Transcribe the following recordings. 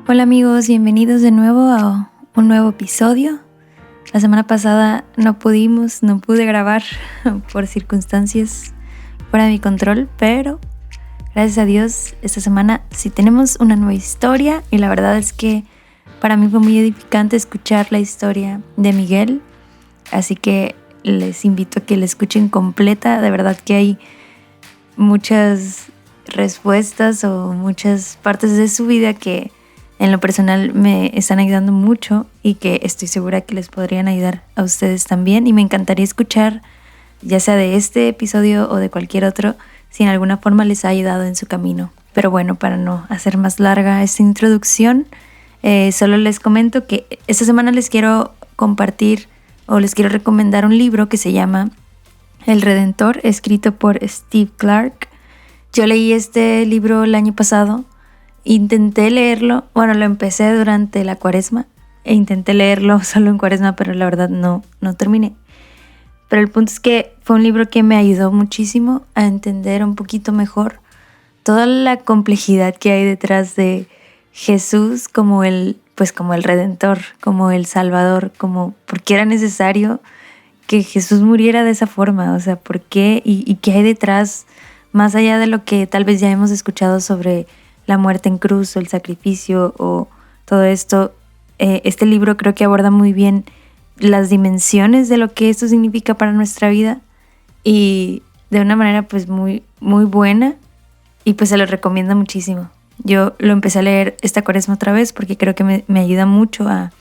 Hola amigos, bienvenidos de nuevo a un nuevo episodio. La semana pasada no pude grabar por circunstancias fuera de mi control, pero gracias a Dios esta semana sí tenemos una nueva historia y la verdad es que para mí fue muy edificante escuchar la historia de Miguel, así que les invito a que la escuchen completa. De verdad que hay muchas respuestas o muchas partes de su vida que en lo personal me están ayudando mucho y que estoy segura que les podrían ayudar a ustedes también, y me encantaría escuchar ya sea de este episodio o de cualquier otro si en alguna forma les ha ayudado en su camino. Pero bueno, para no hacer más larga esta introducción, solo les comento que esta semana les quiero compartir o les quiero recomendar un libro que se llama El Redentor, escrito por Steve Clark. Yo leí este libro el año pasado. Intenté leerlo, lo empecé durante la cuaresma e intenté leerlo solo en cuaresma, pero la verdad no terminé. Pero el punto es que fue un libro que me ayudó muchísimo a entender un poquito mejor toda la complejidad que hay detrás de Jesús como el Redentor, como el Salvador, como por qué era necesario que Jesús muriera de esa forma, o sea, por qué y qué hay detrás, más allá de lo que tal vez ya hemos escuchado sobre la muerte en cruz o el sacrificio o todo esto. Este libro creo que aborda muy bien las dimensiones de lo que esto significa para nuestra vida y de una manera pues muy, muy buena, y pues se lo recomiendo muchísimo. Yo lo empecé a leer esta cuaresma otra vez porque creo que me ayuda mucho a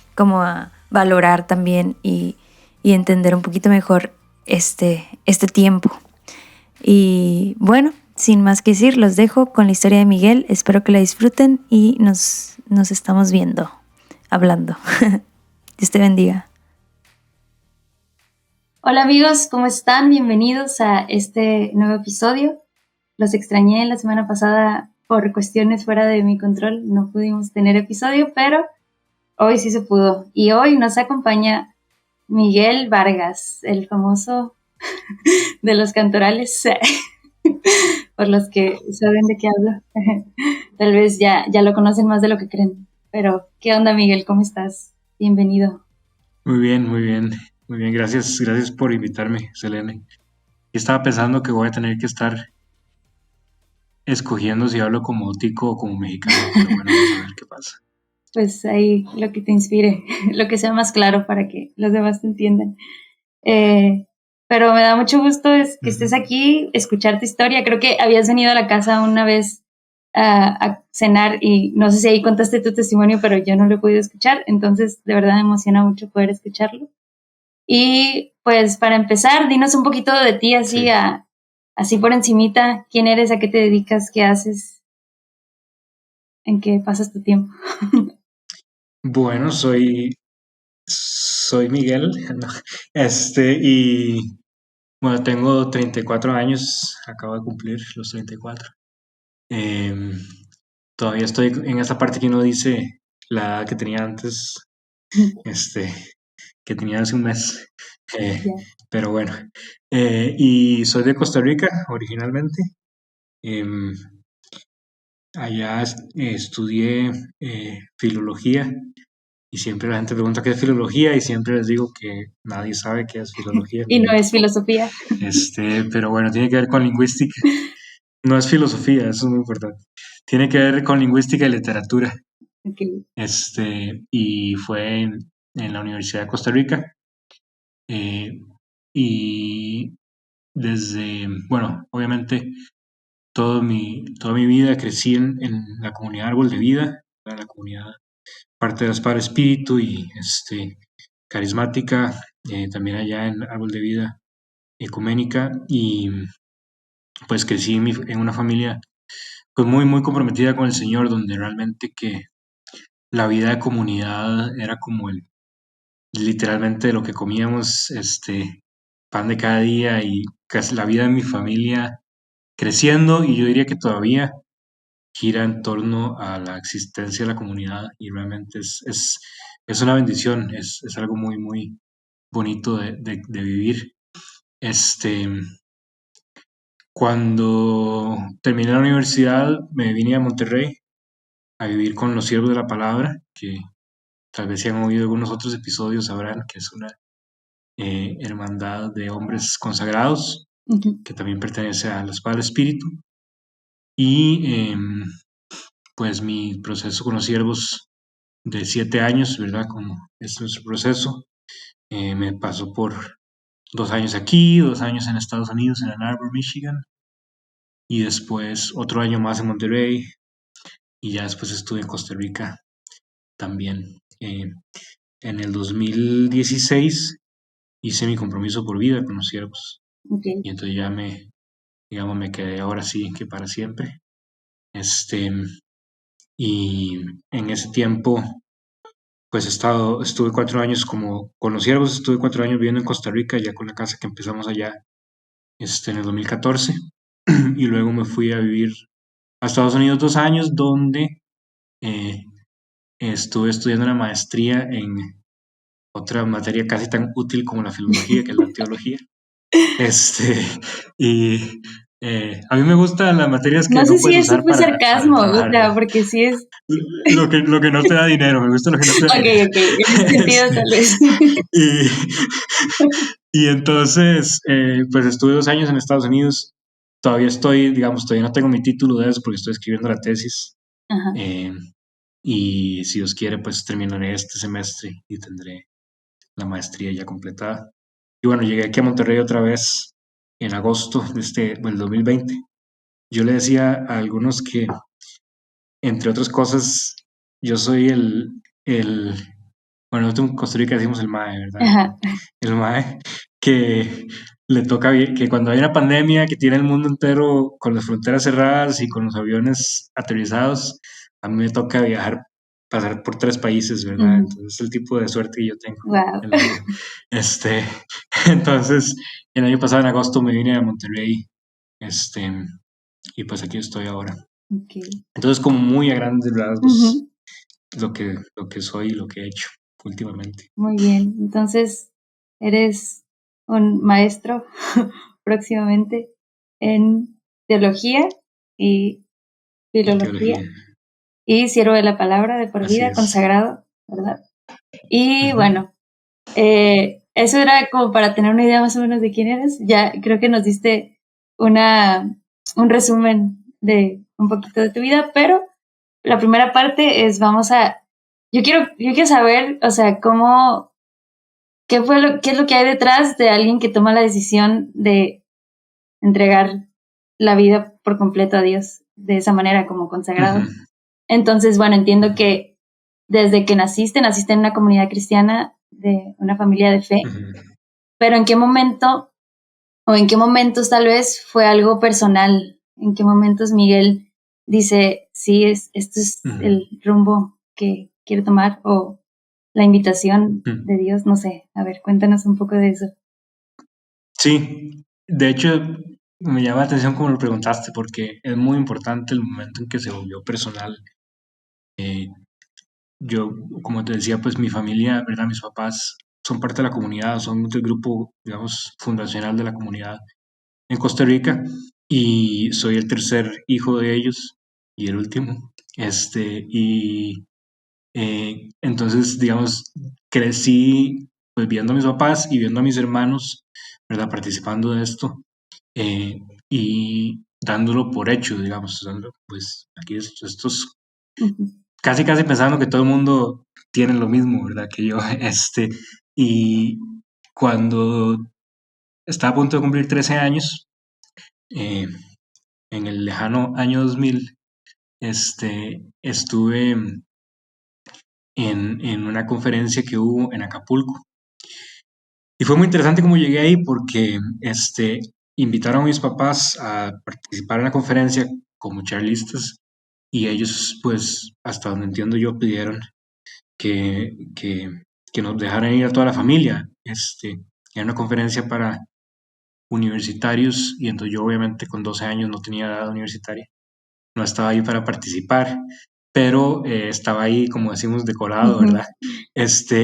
valorar también y entender un poquito mejor este tiempo. Y bueno, sin más que decir, los dejo con la historia de Miguel. Espero que la disfruten y nos estamos viendo, hablando. Dios te bendiga. Hola amigos, ¿cómo están? Bienvenidos a este nuevo episodio. Los extrañé la semana pasada por cuestiones fuera de mi control. No pudimos tener episodio, pero hoy sí se pudo. Y hoy nos acompaña Miguel Vargas, el famoso de los cantorales, por los que saben de qué hablo. Tal vez ya lo conocen más de lo que creen. Pero, ¿qué onda, Miguel? ¿Cómo estás? Bienvenido. Muy bien, muy bien, muy bien. Gracias por invitarme, Selene. Y estaba pensando que voy a tener que estar escogiendo si hablo como tico o como mexicano, pero bueno, vamos a ver qué pasa. Pues ahí lo que te inspire, lo que sea más claro para que los demás te entiendan. Eh, pero me da mucho gusto que estés aquí, escuchar tu historia. Creo que habías venido a la casa una vez a cenar y no sé si ahí contaste tu testimonio, pero yo no lo he podido escuchar. Entonces, de verdad me emociona mucho poder escucharlo. Y pues para empezar, dinos un poquito de ti, Sí. así por encimita. ¿Quién eres? ¿A qué te dedicas? ¿Qué haces? ¿En qué pasas tu tiempo? Bueno, soy Miguel, no, y bueno, tengo 34 años, acabo de cumplir los 34. Em, Todavía estoy en esa parte que uno dice la edad que tenía antes, este, que tenía hace un mes. Eh, Ya. pero bueno, y soy de Costa Rica originalmente. Em, Allá estudié filología y siempre la gente pregunta qué es filología y siempre les digo que nadie sabe qué es filología. Y no es filosofía. Pero bueno, tiene que ver con lingüística. No es filosofía, eso es muy importante. Tiene que ver con lingüística y literatura. Okay. Y fue en la Universidad de Costa Rica. eh, y bueno, obviamente toda mi vida crecí en la comunidad Árbol de Vida, en la comunidad parte de las Padre Espíritu y carismática, también allá en Árbol de Vida ecuménica, y pues crecí en una familia pues muy muy comprometida con el Señor, donde realmente que la vida de comunidad era como literalmente lo que comíamos, pan de cada día, y casi la vida de mi familia creciendo, y yo diría que todavía gira en torno a la existencia de la comunidad, y realmente es una bendición, es algo muy, muy bonito de vivir. Este, Cuando terminé la universidad me vine a Monterrey a vivir con los siervos de la palabra, que tal vez si han oído algunos otros episodios sabrán que es una hermandad de hombres consagrados, que también pertenece a la Espada del Espíritu. Y pues mi proceso con los siervos de 7 años, ¿verdad? Como es nuestro proceso, me pasó por 2 años aquí, 2 años en Estados Unidos, en Ann Arbor, Michigan, y después otro año más en Monterrey, y ya después estuve en Costa Rica también. En el 2016 hice mi compromiso por vida con los siervos, Okay. y entonces ya digamos, me quedé ahora sí que para siempre. Y en ese tiempo, pues estuve 4 años como con los siervos, estuve 4 años viviendo en Costa Rica, ya con la casa que empezamos allá en el 2014, y luego me fui a vivir a Estados Unidos 2 años, donde eh, estuve estudiando una maestría en otra materia casi tan útil como la filología, que es la teología. Y a mí me gustan las materias que No sé no si puedes eso usar fue para sarcasmo, o trabajar, sea, ¿verdad? porque sí es... Lo que no te da dinero, me gusta lo que no te da dinero. Ok, en ese sentido tal vez. Y, y entonces, pues estuve 2 años en Estados Unidos. Todavía no tengo mi título de eso porque estoy escribiendo la tesis. Ajá. Eh, y si Dios quiere, pues terminaré este semestre y tendré la maestría ya completada. Y bueno, llegué aquí a Monterrey otra vez en agosto del 2020. Yo le decía a algunos que, entre otras cosas, yo soy el bueno, nosotros en Costa Rica decimos el MAE, ¿verdad? Ajá. El MAE que le toca, que cuando hay una pandemia que tiene el mundo entero con las fronteras cerradas y con los aviones aterrizados, a mí me toca pasar por 3 países, ¿verdad? Entonces es el tipo de suerte que yo tengo Wow. en la vida. Este, entonces, el año pasado en agosto me vine a Monterrey, este, y pues aquí estoy ahora. Okay. Entonces, como muy a grandes rasgos, Ujú. lo que soy y lo que he hecho últimamente. Muy bien. Entonces, eres un maestro próximamente en teología y En filología teología. y siervo de la palabra de por Así vida, es. consagrado, ¿verdad? Y Ujú. bueno, eso era como para tener una idea más o menos de quién eres. Ya creo que nos diste un resumen de un poquito de tu vida, pero la primera parte es yo quiero saber, o sea, qué es lo que hay detrás de alguien que toma la decisión de entregar la vida por completo a Dios de esa manera como consagrado. Ujú. Entonces, bueno, entiendo que desde que naciste en una comunidad cristiana de una familia de fe, Ujú. pero ¿en qué momento o en qué momentos tal vez fue algo personal? ¿En qué momentos Miguel dice, sí, esto es Ujú. el rumbo que quiero tomar o la invitación Ujú. de Dios? No sé, a ver, cuéntanos un poco de eso. Sí, de hecho, me llama la atención como lo preguntaste, porque es muy importante el momento en que se volvió personal. Eh, yo, como te decía, pues mi familia, ¿verdad? Mis papás son parte de la comunidad, son del grupo, digamos, fundacional de la comunidad en Costa Rica, y soy el tercer hijo de ellos y el último. Y entonces, digamos, crecí pues viendo a mis papás y viendo a mis hermanos, ¿verdad? Participando de esto, eh, y dándolo por hecho, digamos, pues aquí estos, Ujú. casi casi pensando que todo el mundo tiene lo mismo, ¿verdad? Que yo, y cuando estaba a punto de cumplir 13 años, eh, en el lejano año 2000, estuve en una conferencia que hubo en Acapulco. Y fue muy interesante cómo llegué ahí porque invitaron a mis papás a participar en la conferencia como charlistas, y ellos, pues, hasta donde entiendo yo, pidieron que nos dejaran ir a toda la familia. Era una conferencia para universitarios, y entonces yo obviamente con 12 años no tenía edad universitaria, no estaba ahí para participar, pero estaba ahí, como decimos, decorado, Ujú. ¿verdad?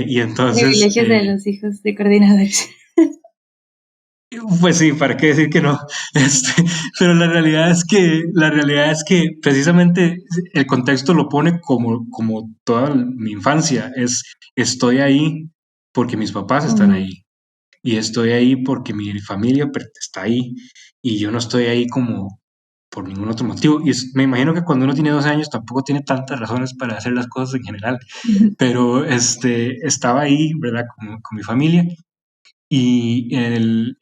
Y entonces, Privilegios de los hijos de coordinadores. Pues sí, ¿para qué decir que no? Este, pero la realidad es que precisamente el contexto lo pone como toda mi infancia. Estoy ahí porque mis papás están Ujú. ahí. Y estoy ahí porque mi familia está ahí. Y yo no estoy ahí como por ningún otro motivo. Y me imagino que cuando uno tiene 12 años tampoco tiene tantas razones para hacer las cosas en general. Pero estaba ahí, ¿verdad? Con mi familia. Y en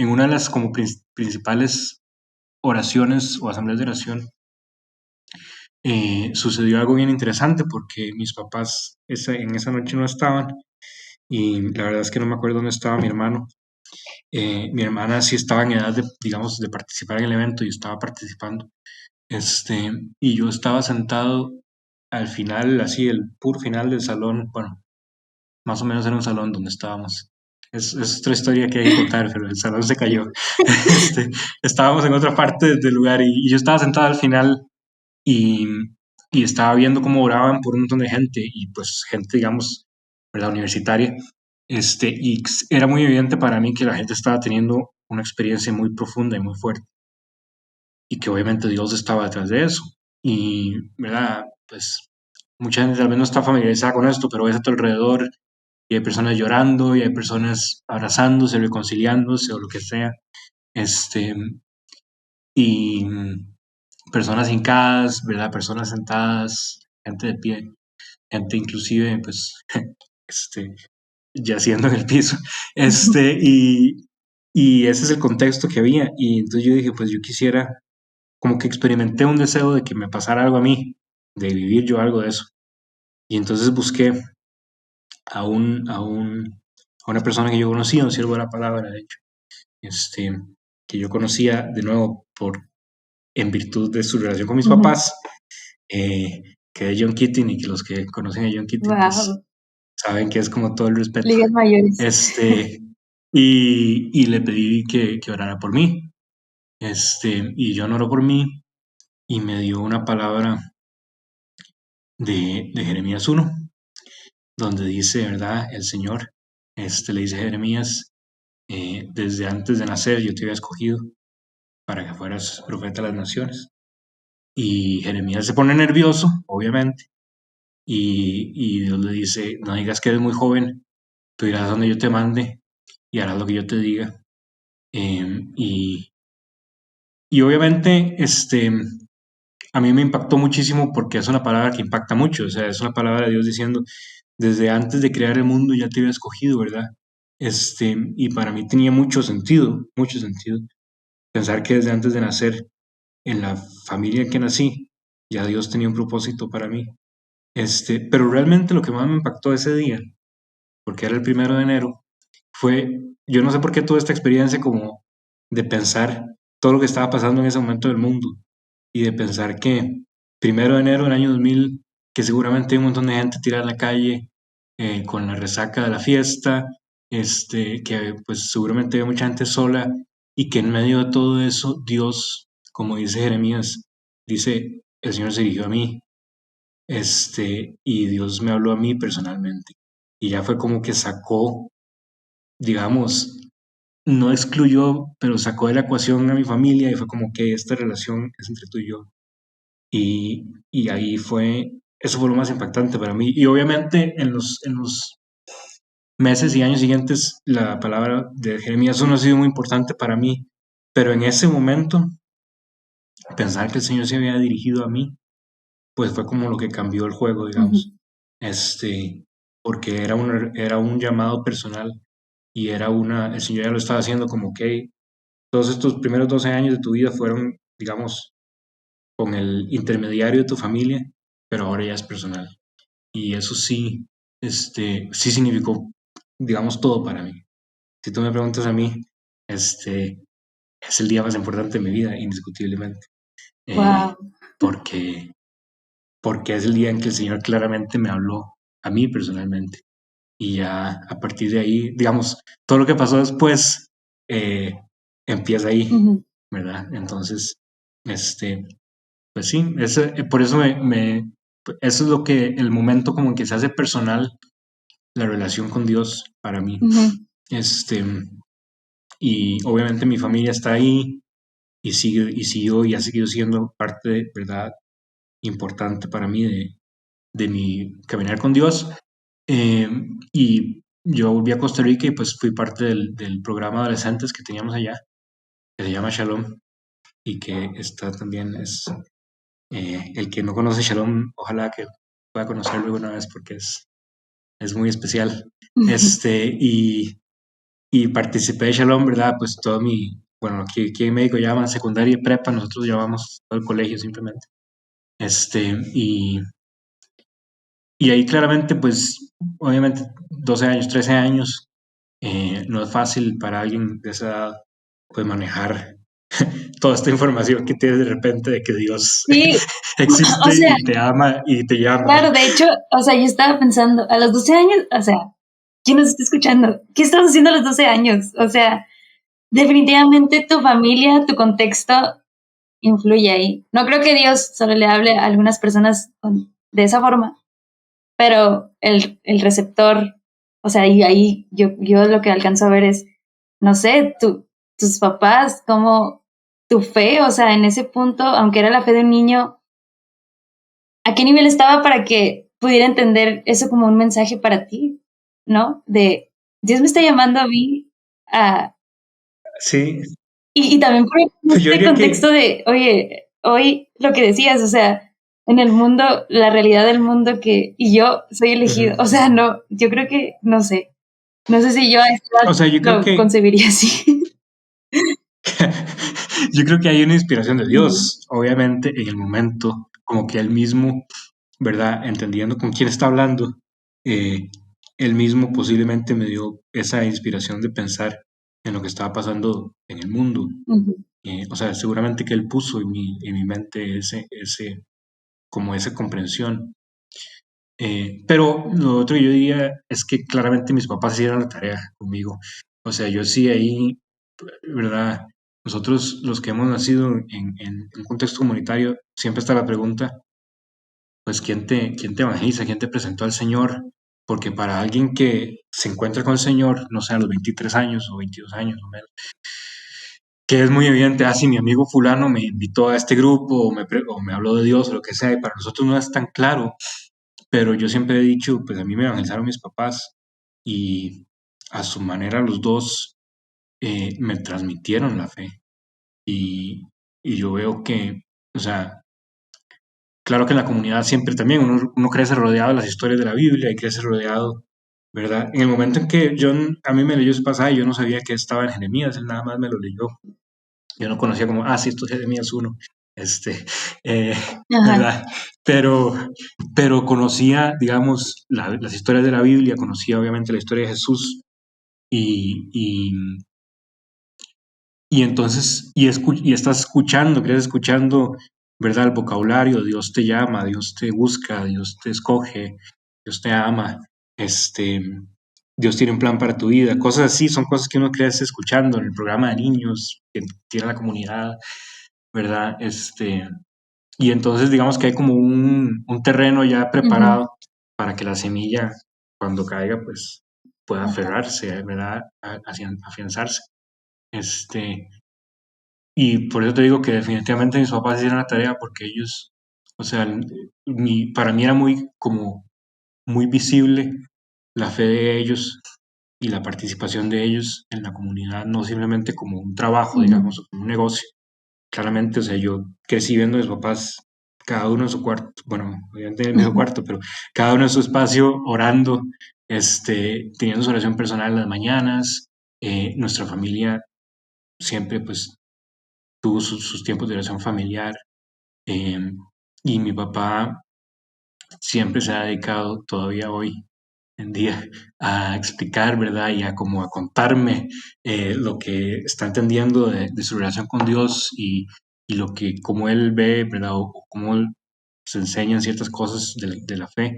una de las como principales oraciones o asambleas de oración, sucedió algo bien interesante porque mis papás en esa noche no estaban y la verdad es que no me acuerdo dónde estaba mi hermano. Mi hermana sí estaba en edad de, digamos, de participar en el evento y estaba participando. Este, y yo estaba sentado al final, así, el puro final del salón, bueno, más o menos era un salón donde estábamos. Es otra historia que hay que contar, pero el salón se cayó. Este, estábamos en otra parte del lugar y yo estaba sentado al final y, y estaba viendo cómo oraban por un montón de gente y pues gente, digamos, ¿verdad? Universitaria. Y era muy evidente para mí que la gente estaba teniendo una experiencia muy profunda y muy fuerte y que obviamente Dios estaba detrás de eso. Y, ¿verdad? Pues mucha gente tal vez no está familiarizada con esto, pero ves a tu alrededor y hay personas llorando y hay personas abrazándose, reconciliándose o lo que sea. Este, y personas hincadas, ¿verdad? Personas sentadas, gente de pie, gente inclusive, pues, este, yaciendo en el piso. Y ese es el contexto que había. Y entonces yo dije, pues yo quisiera, como que experimenté un deseo de que me pasara algo a mí, de vivir yo algo de eso. Y entonces busqué a a una persona que yo conocía, un siervo de la palabra, de hecho, este, que yo conocía de nuevo en virtud de su relación con mis Ujú. papás, que es John Keating, y que los que conocen a John Keating, pues Wow, saben que es como todo el respeto. ligas mayores. Este, y le pedí que orara por mí. Y John oró por mí y me dio una palabra de Jeremías 1, donde dice, ¿verdad? El Señor, le dice a Jeremías, desde antes de nacer yo te había escogido para que fueras profeta de las naciones. Y Jeremías se pone nervioso, obviamente, y Dios le dice, no digas que eres muy joven, tú irás donde yo te mande y harás lo que yo te diga. Y, y obviamente, a mí me impactó muchísimo porque es una palabra que impacta mucho, o sea, es una palabra de Dios diciendo, desde antes de crear el mundo ya te había escogido, ¿verdad? Y para mí tenía mucho sentido, pensar que desde antes de nacer, en la familia en que nací, ya Dios tenía un propósito para mí. Pero realmente lo que más me impactó ese día, porque era el 1 de enero, fue, yo no sé por qué tuve esta experiencia como de pensar todo lo que estaba pasando en ese momento del mundo y de pensar que 1 de enero del año 2000, que seguramente hay un montón de gente tirada en la calle con la resaca de la fiesta, que pues seguramente hay mucha gente sola y que en medio de todo eso Dios, como dice Jeremías, dice, el Señor se dirigió a mí, y Dios me habló a mí personalmente. Y ya fue como que sacó, digamos, no excluyó, pero sacó de la ecuación a mi familia y fue como que esta relación es entre tú y yo. Y ahí eso fue lo más impactante para mí. Y obviamente en los meses y años siguientes, la palabra de Jeremías no ha sido muy importante para mí, pero en ese momento, pensar que el Señor se había dirigido a mí, pues fue como lo que cambió el juego, digamos. Ujú. Porque era un llamado personal y el Señor ya lo estaba haciendo como que todos estos primeros 12 años de tu vida fueron, digamos, con el intermediario de tu familia, pero ahora ya es personal. Y eso sí, sí significó, digamos, todo para mí. Si tú me preguntas a mí, es el día más importante de mi vida, indiscutiblemente. Eh, Wow. porque, porque es el día en que el Señor claramente me habló a mí personalmente. Y ya a partir de ahí, digamos, todo lo que pasó después eh, empieza ahí, Ujú. ¿verdad? Entonces, este, pues sí, por eso eso es el momento como en que se hace personal la relación con Dios para mí. Ujú. Este, y obviamente mi familia está ahí y sigue y siguió y ha seguido siendo parte, ¿verdad?, importante para mí de mi caminar con Dios. Y yo volví a Costa Rica y pues fui parte del programa de adolescentes que teníamos allá, que se llama Shalom, y que está también es, el que no conoce Shalom, ojalá que pueda conocerlo alguna vez porque es muy especial. Y participé de Shalom, ¿verdad? Pues todo bueno, aquí en México llaman secundaria y prepa, nosotros llamamos todo el colegio simplemente. Y, y ahí claramente, pues, obviamente, 12 años, 13 años, no es fácil para alguien de esa edad, pues, manejar toda esta información que tienes de repente de que Dios Sí, o existe sea, y te ama y te llama. claro, de hecho, o sea, yo estaba pensando, a los 12 años, o sea, ¿quién nos está escuchando? ¿Qué estás haciendo a los 12 años? O sea, definitivamente tu familia, tu contexto influye ahí. No creo que Dios solo le hable a algunas personas de esa forma, pero el receptor, o sea, y ahí yo lo que alcanzo a ver es, no sé, tus papás, como tu fe, o sea, en ese punto, aunque era la fe de un niño, ¿a qué nivel estaba para que pudiera entender eso como un mensaje para ti? ¿No? De Dios me está llamando a mí a... Sí, Y también por pues yo este diría contexto que, de, oye, hoy lo que decías, o sea, en el mundo, la realidad del mundo y yo soy elegido, o ujú. sea, no, yo creo que, no sé si yo a esta O edad sea, yo creo lo que concebiría así. yo creo que hay una inspiración de Ujú, Dios, obviamente, en el momento, como que él mismo, ¿verdad? Entendiendo con quién está hablando, eh, él mismo posiblemente me dio esa inspiración de pensar en lo que estaba pasando en el mundo. ujú, O sea, seguramente que él puso en mi mente como esa comprensión. Pero lo otro que yo diría es que claramente mis papás hicieron la tarea conmigo. O sea, yo sí ahí, ¿verdad? Nosotros, los que hemos nacido en un contexto comunitario, siempre está la pregunta, pues, ¿quién te evangeliza? ¿Quién te presentó al Señor? Porque para alguien que se encuentra con el Señor, no sé, a los 23 años o 22 años o menos, que es muy evidente, si mi amigo fulano me invitó a este grupo o me habló de Dios o lo que sea, y para nosotros no es tan claro, pero yo siempre he dicho, pues a mí me evangelizaron mis papás y a su manera los dos me transmitieron la fe. Y, y yo veo que, o sea, claro que en la comunidad siempre también uno crece rodeado de las historias de la Biblia y crece rodeado, ¿verdad? En el momento en que a mí me leyó ese pasaje, yo no sabía que estaba en Jeremías, él nada más me lo leyó. Yo no conocía como, sí, esto es Jeremías 1, este, eh, ajá, ¿verdad? Pero, pero conocía, digamos, las historias de la Biblia, conocía obviamente la historia de Jesús y, y, y entonces, y estás escuchando, crees escuchando, ¿verdad? El vocabulario, Dios te llama, Dios te busca, Dios te escoge, Dios te ama, este, Dios tiene un plan para tu vida, cosas así, son cosas que uno crece escuchando en el programa de niños que tiene la comunidad, ¿verdad? Y entonces digamos que hay como un terreno ya ujú, preparado para que la semilla, cuando caiga, pues pueda ajá, aferrarse, ¿verdad? Afianzarse. Este, y por eso te digo que definitivamente mis papás hicieron la tarea porque ellos, o sea, para mí era muy visible la fe de ellos y la participación de ellos en la comunidad, no simplemente como un trabajo, ujú, digamos, o como un negocio. Claramente, o sea, yo crecí viendo a mis papás, cada uno en su cuarto, bueno, obviamente en el mismo ujú, cuarto, pero cada uno en su espacio orando, teniendo su oración personal en las mañanas. Nuestra familia siempre, pues, tuvo sus tiempos de oración familiar. eh, y mi papá siempre se ha dedicado, todavía hoy en día, a explicar, ¿verdad? Y a como a contarme lo que está entendiendo de su relación con Dios y lo que, como él ve, ¿verdad? O cómo se enseñan ciertas cosas de la fe.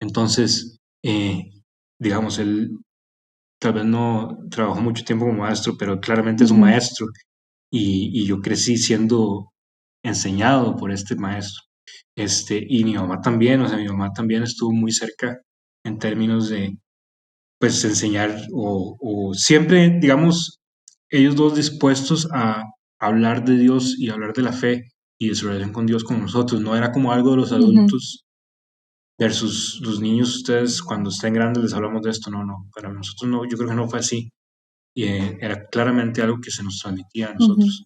Entonces, digamos, él tal vez no trabajó mucho tiempo como maestro, pero claramente es un ujú, maestro y yo crecí siendo enseñado por este maestro. Y mi mamá también, o sea, mi mamá también estuvo muy cerca en términos de, pues, enseñar o siempre, digamos, ellos dos dispuestos a hablar de Dios y hablar de la fe y de su relación con Dios con nosotros. No era como algo de los adultos versus los niños, ustedes cuando estén grandes les hablamos de esto. No, no, para nosotros no, yo creo que no fue así. Y era claramente algo que se nos transmitía a nosotros.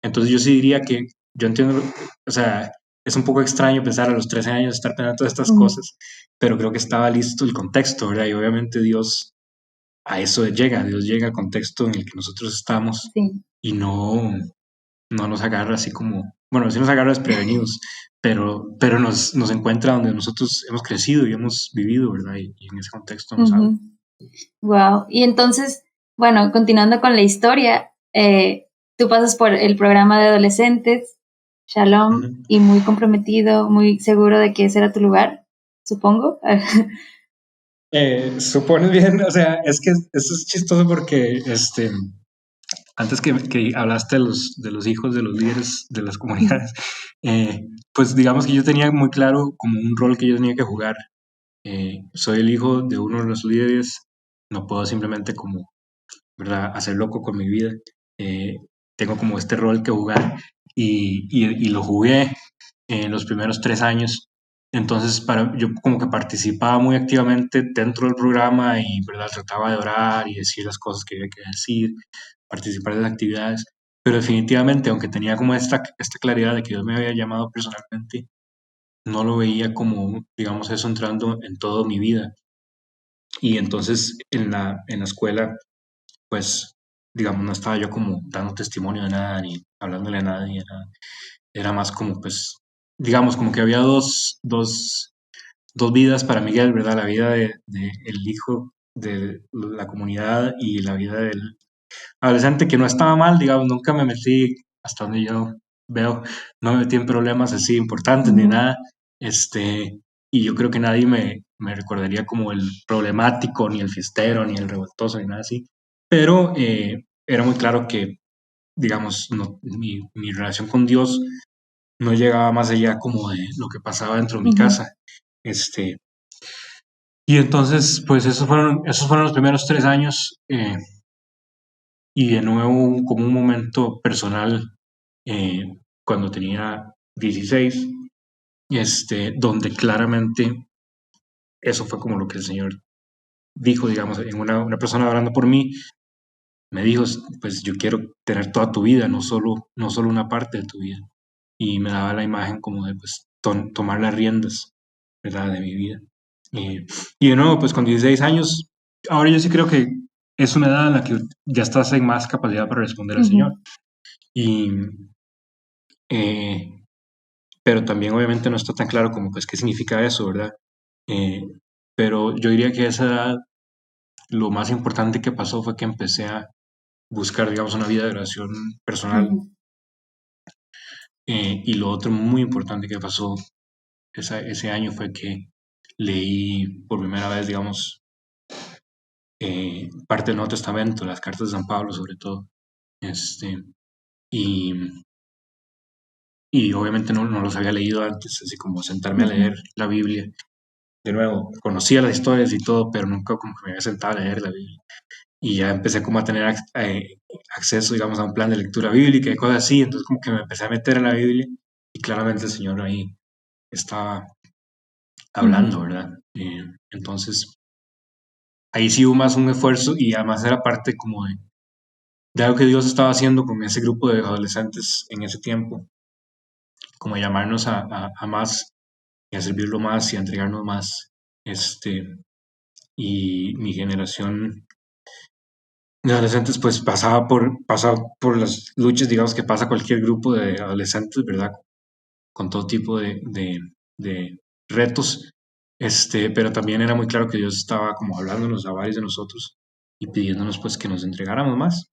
Entonces yo sí diría que yo entiendo, o sea, es un poco extraño pensar a los 13 años estar pensando todas estas cosas, pero creo que estaba listo el contexto, ¿verdad? Y obviamente Dios a eso llega, Dios llega al contexto en el que nosotros estamos y no nos agarra así como, bueno, sí nos agarra desprevenidos, pero nos encuentra donde nosotros hemos crecido y hemos vivido, ¿verdad? Y en ese contexto nos habla. Wow. Y entonces, bueno, continuando con la historia, tú pasas por el programa de adolescentes, Shalom, y muy comprometido, muy seguro de que ese era tu lugar, supongo. Supones bien, o sea, es que eso es chistoso porque antes que hablaste de los hijos de los líderes de las comunidades, pues digamos que yo tenía muy claro como un rol que yo tenía que jugar. Soy el hijo de uno de los líderes, no puedo simplemente como, ¿verdad?, hacer loco con mi vida. Tengo como este rol que jugar y lo jugué en los primeros 3 años. Entonces, yo como que participaba muy activamente dentro del programa y, ¿verdad?, trataba de orar y decir las cosas que había que decir, participar de las actividades. Pero definitivamente, aunque tenía como esta claridad de que Dios me había llamado personalmente, no lo veía como, digamos, eso entrando en toda mi vida. Y entonces en la escuela, pues, digamos, no estaba yo como dando testimonio de nada, ni hablándole a nadie, nada. Era más como, pues, digamos, como que había dos vidas para Miguel, ¿verdad? La vida de el hijo de la comunidad y la vida del adolescente, que no estaba mal, digamos, nunca me metí, hasta donde yo veo, no me metí en problemas así importantes ni nada, y yo creo que nadie me recordaría como el problemático, ni el fiestero, ni el revoltoso, ni nada así, pero era muy claro que, digamos, mi relación con Dios no llegaba más allá como de lo que pasaba dentro de mi casa. Y entonces, pues esos fueron los primeros 3 años, y de nuevo como un momento personal, cuando tenía 16, donde claramente eso fue como lo que el Señor dijo, digamos, en una persona hablando por mí, me dijo, pues yo quiero tener toda tu vida, no solo una parte de tu vida. Y me daba la imagen como de, pues, tomar las riendas, ¿verdad?, de mi vida. Y de nuevo, pues con 16 años, ahora yo sí creo que es una edad en la que ya estás en más capacidad para responder al Señor. Y, pero también obviamente no está tan claro como, pues, qué significa eso, ¿verdad? Pero yo diría que a esa edad lo más importante que pasó fue que empecé a buscar, digamos, una vida de oración personal. Y lo otro muy importante que pasó ese año fue que leí por primera vez, digamos, parte del Nuevo Testamento, las cartas de San Pablo sobre todo. Y, y obviamente no los había leído antes, así como sentarme a leer la Biblia. De nuevo, conocía las historias y todo, pero nunca como que me había sentado a leer la Biblia. Y ya empecé como a tener acceso, digamos, a un plan de lectura bíblica y cosas así. Entonces como que me empecé a meter en la Biblia y claramente el Señor ahí estaba hablando, ¿verdad? Entonces ahí sí hubo más un esfuerzo y además era parte como de algo que Dios estaba haciendo con ese grupo de adolescentes en ese tiempo, como llamarnos a más y a servirlo más y a entregarnos más. Y mi generación de adolescentes pues pasaba por las luchas, digamos, que pasa cualquier grupo de adolescentes, ¿verdad? Con todo tipo de retos, pero también era muy claro que Dios estaba como hablándonos a varios de nosotros y pidiéndonos pues que nos entregáramos más.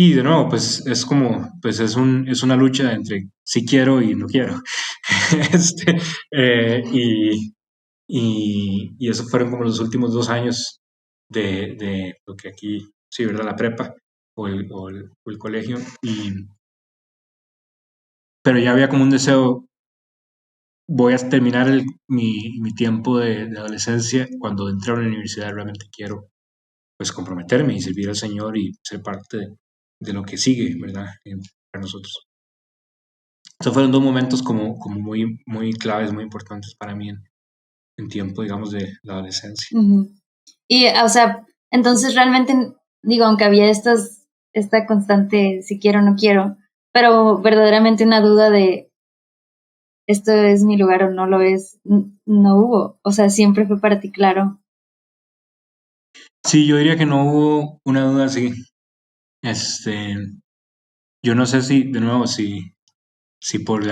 Y de nuevo, pues es como, pues es una lucha entre sí quiero y no quiero. Y eso fueron como los últimos 2 años de lo que aquí, sí, ¿verdad? La prepa o el colegio. Pero ya había como un deseo, voy a terminar mi tiempo de adolescencia, cuando entré a la universidad realmente quiero pues comprometerme y servir al Señor y ser parte de lo que sigue, ¿verdad? Para nosotros. Esos fueron dos momentos como muy, muy claves, muy importantes para mí en tiempo, digamos, de la adolescencia. Ujú. Y, o sea, entonces realmente, digo, aunque había esta constante si quiero o no quiero, pero verdaderamente una duda de esto es mi lugar o no lo es, no hubo. O sea, siempre fue para ti claro. Sí, yo diría que no hubo una duda así. Yo no sé si, de nuevo, si por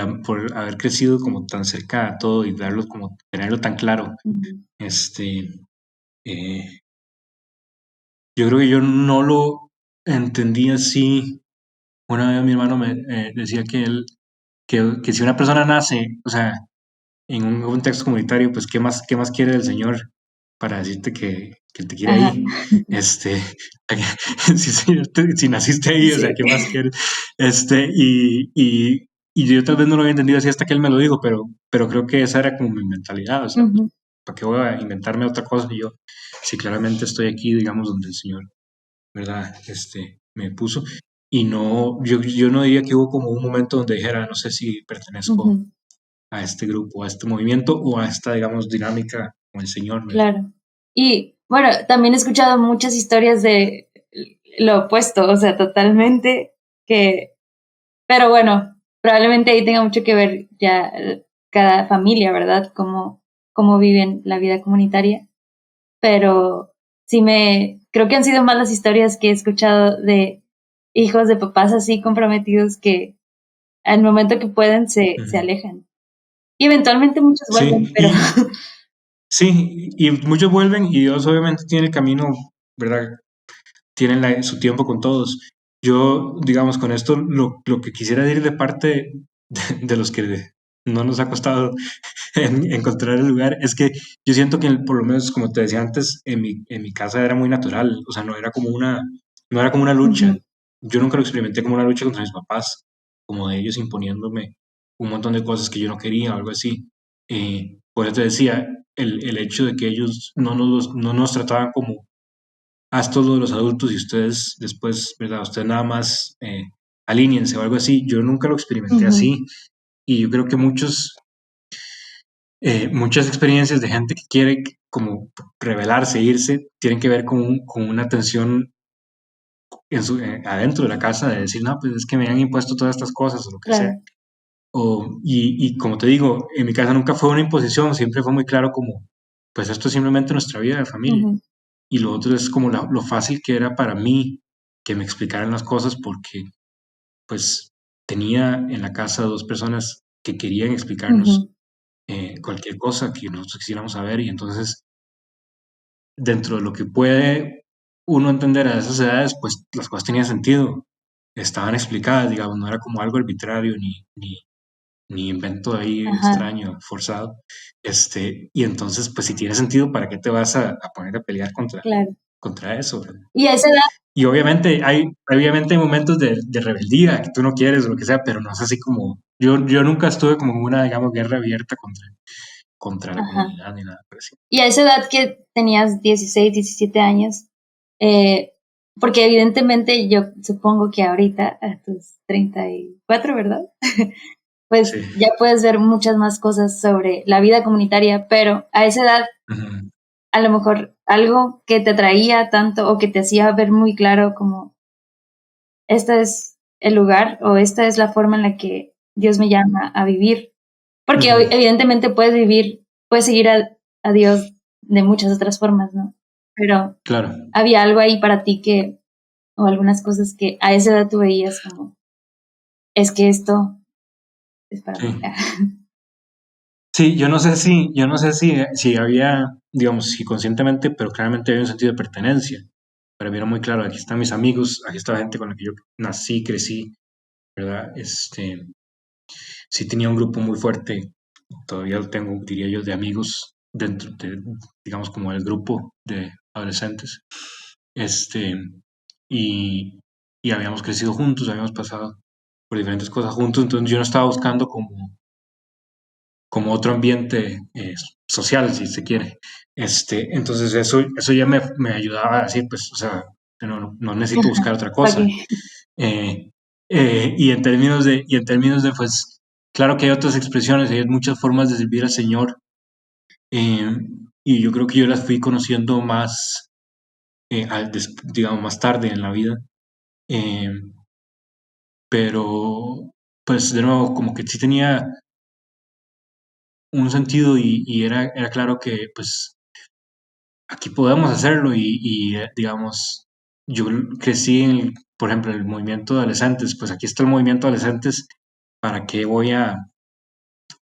haber crecido como tan cerca a todo y darlo como, tenerlo tan claro, Ujú, este, eh, yo creo que yo no lo entendí así. Una vez mi hermano me decía que si una persona nace, o sea, en un contexto comunitario, pues qué más quiere del Señor para decirte que Él te quiere ajá, ahí. Si naciste ahí, o sea, sí. ¿qué más quieres? Y yo tal vez no lo había entendido así hasta que Él me lo dijo, pero creo que esa era como mi mentalidad, o sea, pues, Ujú, ¿para qué voy a inventarme otra cosa? Y yo, si claramente estoy aquí, digamos, donde el Señor, ¿verdad? Me puso. Y no, yo no diría que hubo como un momento donde dijera, no sé si pertenezco ujú, a este grupo, a este movimiento o a esta, digamos, dinámica con el Señor, ¿verdad? claro. Y bueno, también he escuchado muchas historias de lo opuesto, o sea, totalmente que, pero bueno, probablemente ahí tenga mucho que ver ya cada familia, ¿verdad? Cómo viven la vida comunitaria. Pero creo que han sido más las historias que he escuchado de hijos de papás así comprometidos que al momento que pueden se Ujú. alejan. Y eventualmente muchos vuelven, Sí, pero sí, y muchos vuelven y Dios obviamente tiene el camino, ¿verdad? Tienen su tiempo con todos. Yo, digamos, con esto, lo que quisiera decir de parte de los que no nos ha costado encontrar el lugar, es que yo siento que por lo menos, como te decía antes, en mi casa era muy natural, o sea, no era como una lucha. ujú, Yo nunca lo experimenté como una lucha contra mis papás, como de ellos imponiéndome un montón de cosas que yo no quería o algo así. Por eso te decía, el hecho de que ellos no nos trataban como, haz todo lo de los adultos y ustedes después, ¿verdad? Ustedes nada más alíñense o algo así. Yo nunca lo experimenté ujú, así y yo creo que muchas experiencias de gente que quiere como rebelarse, irse, tienen que ver con una tensión adentro de la casa de decir, no, pues es que me han impuesto todas estas cosas o lo que sea. claro, Y como te digo, en mi casa nunca fue una imposición, siempre fue muy claro como, pues esto es simplemente nuestra vida de familia. ujú, Y lo otro es como lo fácil que era para mí que me explicaran las cosas porque pues tenía en la casa dos personas que querían explicarnos ujú, cualquier cosa que nosotros quisiéramos saber y entonces dentro de lo que puede uno entender a esas edades, pues las cosas tenían sentido, estaban explicadas, digamos, no era como algo arbitrario ni invento ahí ajá, extraño, forzado. Y entonces, pues si tiene sentido, ¿para qué te vas a poner a pelear claro. contra eso? ¿Verdad? Y a esa edad, Y obviamente hay momentos de rebeldía que tú no quieres o lo que sea, pero no es así como, yo nunca estuve como en una, digamos, guerra abierta contra la ajá. comunidad ni nada parecido. Y a esa edad que tenías 16 17 años, eh, porque evidentemente yo supongo que ahorita, a tus 34, ¿verdad? Pues Sí. ya puedes ver muchas más cosas sobre la vida comunitaria, pero a esa edad Ujú, a lo mejor algo que te atraía tanto o que te hacía ver muy claro como este es el lugar o esta es la forma en la que Dios me llama a vivir. Porque ujú, evidentemente puedes seguir a Dios de muchas otras formas, ¿no? Pero claro. había algo ahí para ti que, o algunas cosas que a esa edad tú veías como, es que esto es para Sí. mí. Sí, yo no sé si había, digamos, si conscientemente, pero claramente había un sentido de pertenencia. Para mí era muy claro, aquí están mis amigos, aquí está la gente con la que yo nací, crecí, ¿verdad? Sí tenía un grupo muy fuerte, todavía lo tengo, diría yo, de amigos dentro de, digamos, como el grupo de adolescentes. Este, y, y habíamos crecido juntos, habíamos pasado por diferentes cosas juntos, entonces yo no estaba buscando como como otro ambiente social, si se quiere. Entonces eso ya me ayudaba a decir, pues, o sea, no necesito buscar otra cosa. Ok. Y en términos de, pues, claro que hay otras expresiones, hay muchas formas de servir al Señor, y yo creo que yo las fui conociendo más, digamos, más tarde en la vida, eh, pero, pues, de nuevo, como que sí tenía un sentido y era claro que, pues, aquí podemos hacerlo digamos, yo crecí por ejemplo, en el movimiento de adolescentes, pues aquí está el movimiento de adolescentes, ¿para qué voy a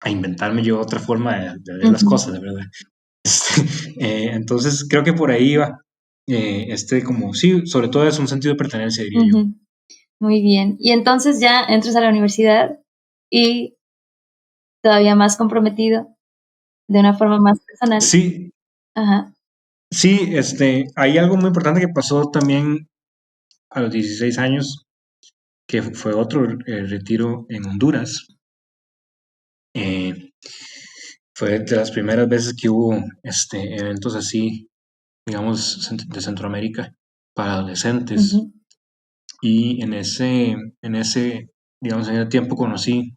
inventarme yo otra forma de ver las cosas, de verdad? Entonces creo que por ahí va, como, sí, sobre todo es un sentido de pertenencia, diría yo. Muy bien. Y entonces ya entras a la universidad y todavía más comprometido de una forma más personal. Sí, Ajá. sí, hay algo muy importante que pasó también a los 16 años, que fue otro retiro en Honduras. Eh, Fue de las primeras veces que hubo eventos así, digamos, de Centroamérica para adolescentes. Y digamos, en ese tiempo conocí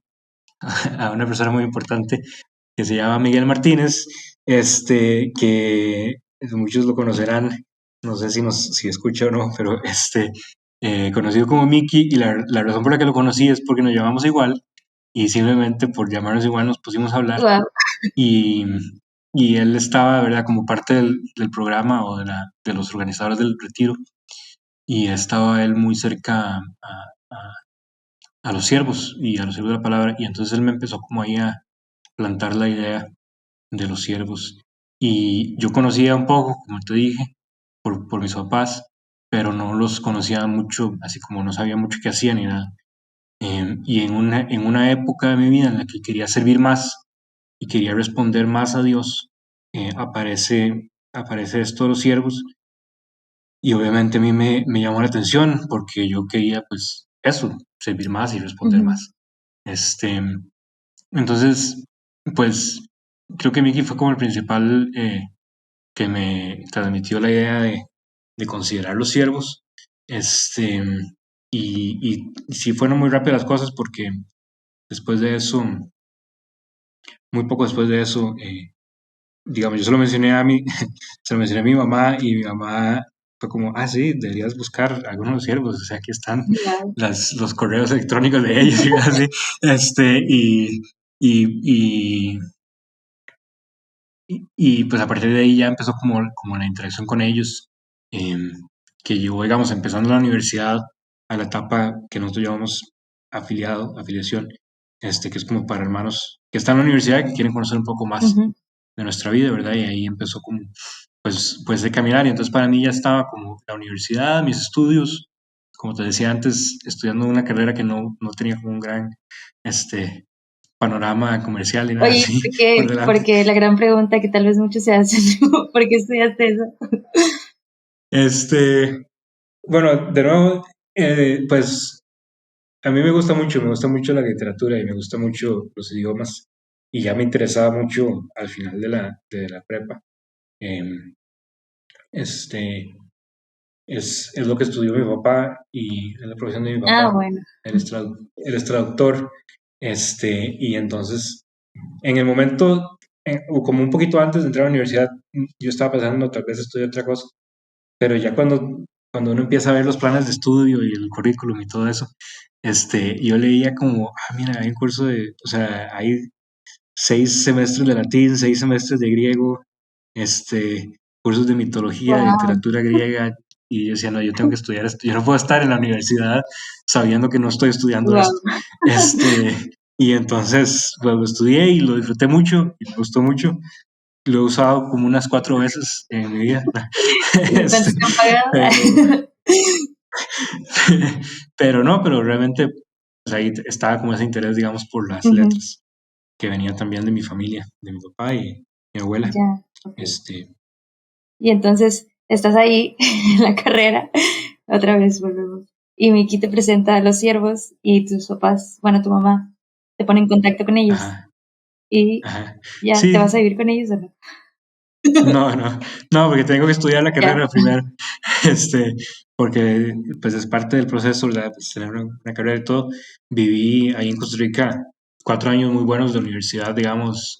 a una persona muy importante que se llama Miguel Martínez, que muchos lo conocerán, no sé si escucha o no, pero conocido como Mickey, y la razón por la que lo conocí es porque nos llamamos igual, y simplemente por llamarnos igual nos pusimos a hablar, Wow. y, y él estaba, ¿verdad?, como parte del programa o de los organizadores del retiro, y estaba él muy cerca a, a los siervos y a los siervos de la palabra, y entonces él me empezó como ahí a plantar la idea de los siervos. Y yo conocía un poco, como te dije, por mis papás, pero no los conocía mucho, así como no sabía mucho qué hacían ni nada. Y en una época de mi vida en la que quería servir más y quería responder más a Dios, aparece esto de los siervos, y obviamente a mí me llamó la atención porque yo quería, pues, eso, servir más y responder más. Este, entonces, pues, creo que Mickey fue como el principal, que me transmitió la idea de considerar los siervos. Este, y sí fueron muy rápidas las cosas porque después de eso, muy poco después de eso, digamos, yo se lo mencioné a mi, se lo mencioné a mi mamá, y mi mamá fue como, ah, sí, deberías buscar algunos de los siervos, o sea, aquí están Wow. los correos electrónicos de ellos y así, y, y, pues a partir de ahí ya empezó como la interacción con ellos, que yo, digamos, empezando la universidad, a la etapa que nosotros llamamos afiliación, que es como para hermanos que están en la universidad y que quieren conocer un poco más de nuestra vida, ¿verdad? Y ahí empezó como, pues de caminar, y entonces para mí ya estaba como la universidad, mis estudios, como te decía antes, estudiando una carrera que no tenía como un gran, panorama comercial y nada Oye, así ¿por qué? por delante. Porque la gran pregunta que tal vez muchos se hacen, ¿por qué estudiaste eso? Bueno, de nuevo, pues a mí me gusta mucho la literatura y me gusta mucho los idiomas, y ya me interesaba mucho al final de la prepa. Em, este, es lo que estudió mi papá y es la profesión de mi Ah, papá. bueno. Él es traductor, y entonces, en el momento, o como un poquito antes de entrar a la universidad, yo estaba pensando tal vez estudiar otra cosa, pero ya cuando uno empieza a ver los planes de estudio y el currículum y todo eso, yo leía como, mira, hay un curso o sea, hay 6 semestres de latín, 6 semestres de griego, cursos de mitología, de Wow. literatura griega, y yo decía, no, yo tengo que estudiar esto, yo no puedo estar en la universidad sabiendo que no estoy estudiando Wow. esto. Y entonces, pues lo estudié y lo disfruté mucho, y me gustó mucho. Lo he usado como unas 4 veces en mi vida. ¿Y Este, cuántos te han pagado? pero, pero realmente, pues ahí estaba como ese interés, digamos, por las letras, que venía también de mi familia, de mi papá y mi abuela. Ya, ok. Este, Y entonces estás ahí en la carrera, otra vez volvemos. Y Miki te presenta a los siervos y tus papás, bueno, tu mamá, te pone en contacto con ellos. ajá. y Ajá. ya te vas a Sí, vivir con ellos, ¿o no? no, porque tengo que estudiar la Ya. carrera primero, este, porque pues es parte del proceso, ¿verdad? Pues, tener una carrera y todo. Viví ahí en Costa Rica 4 años muy buenos de universidad, digamos,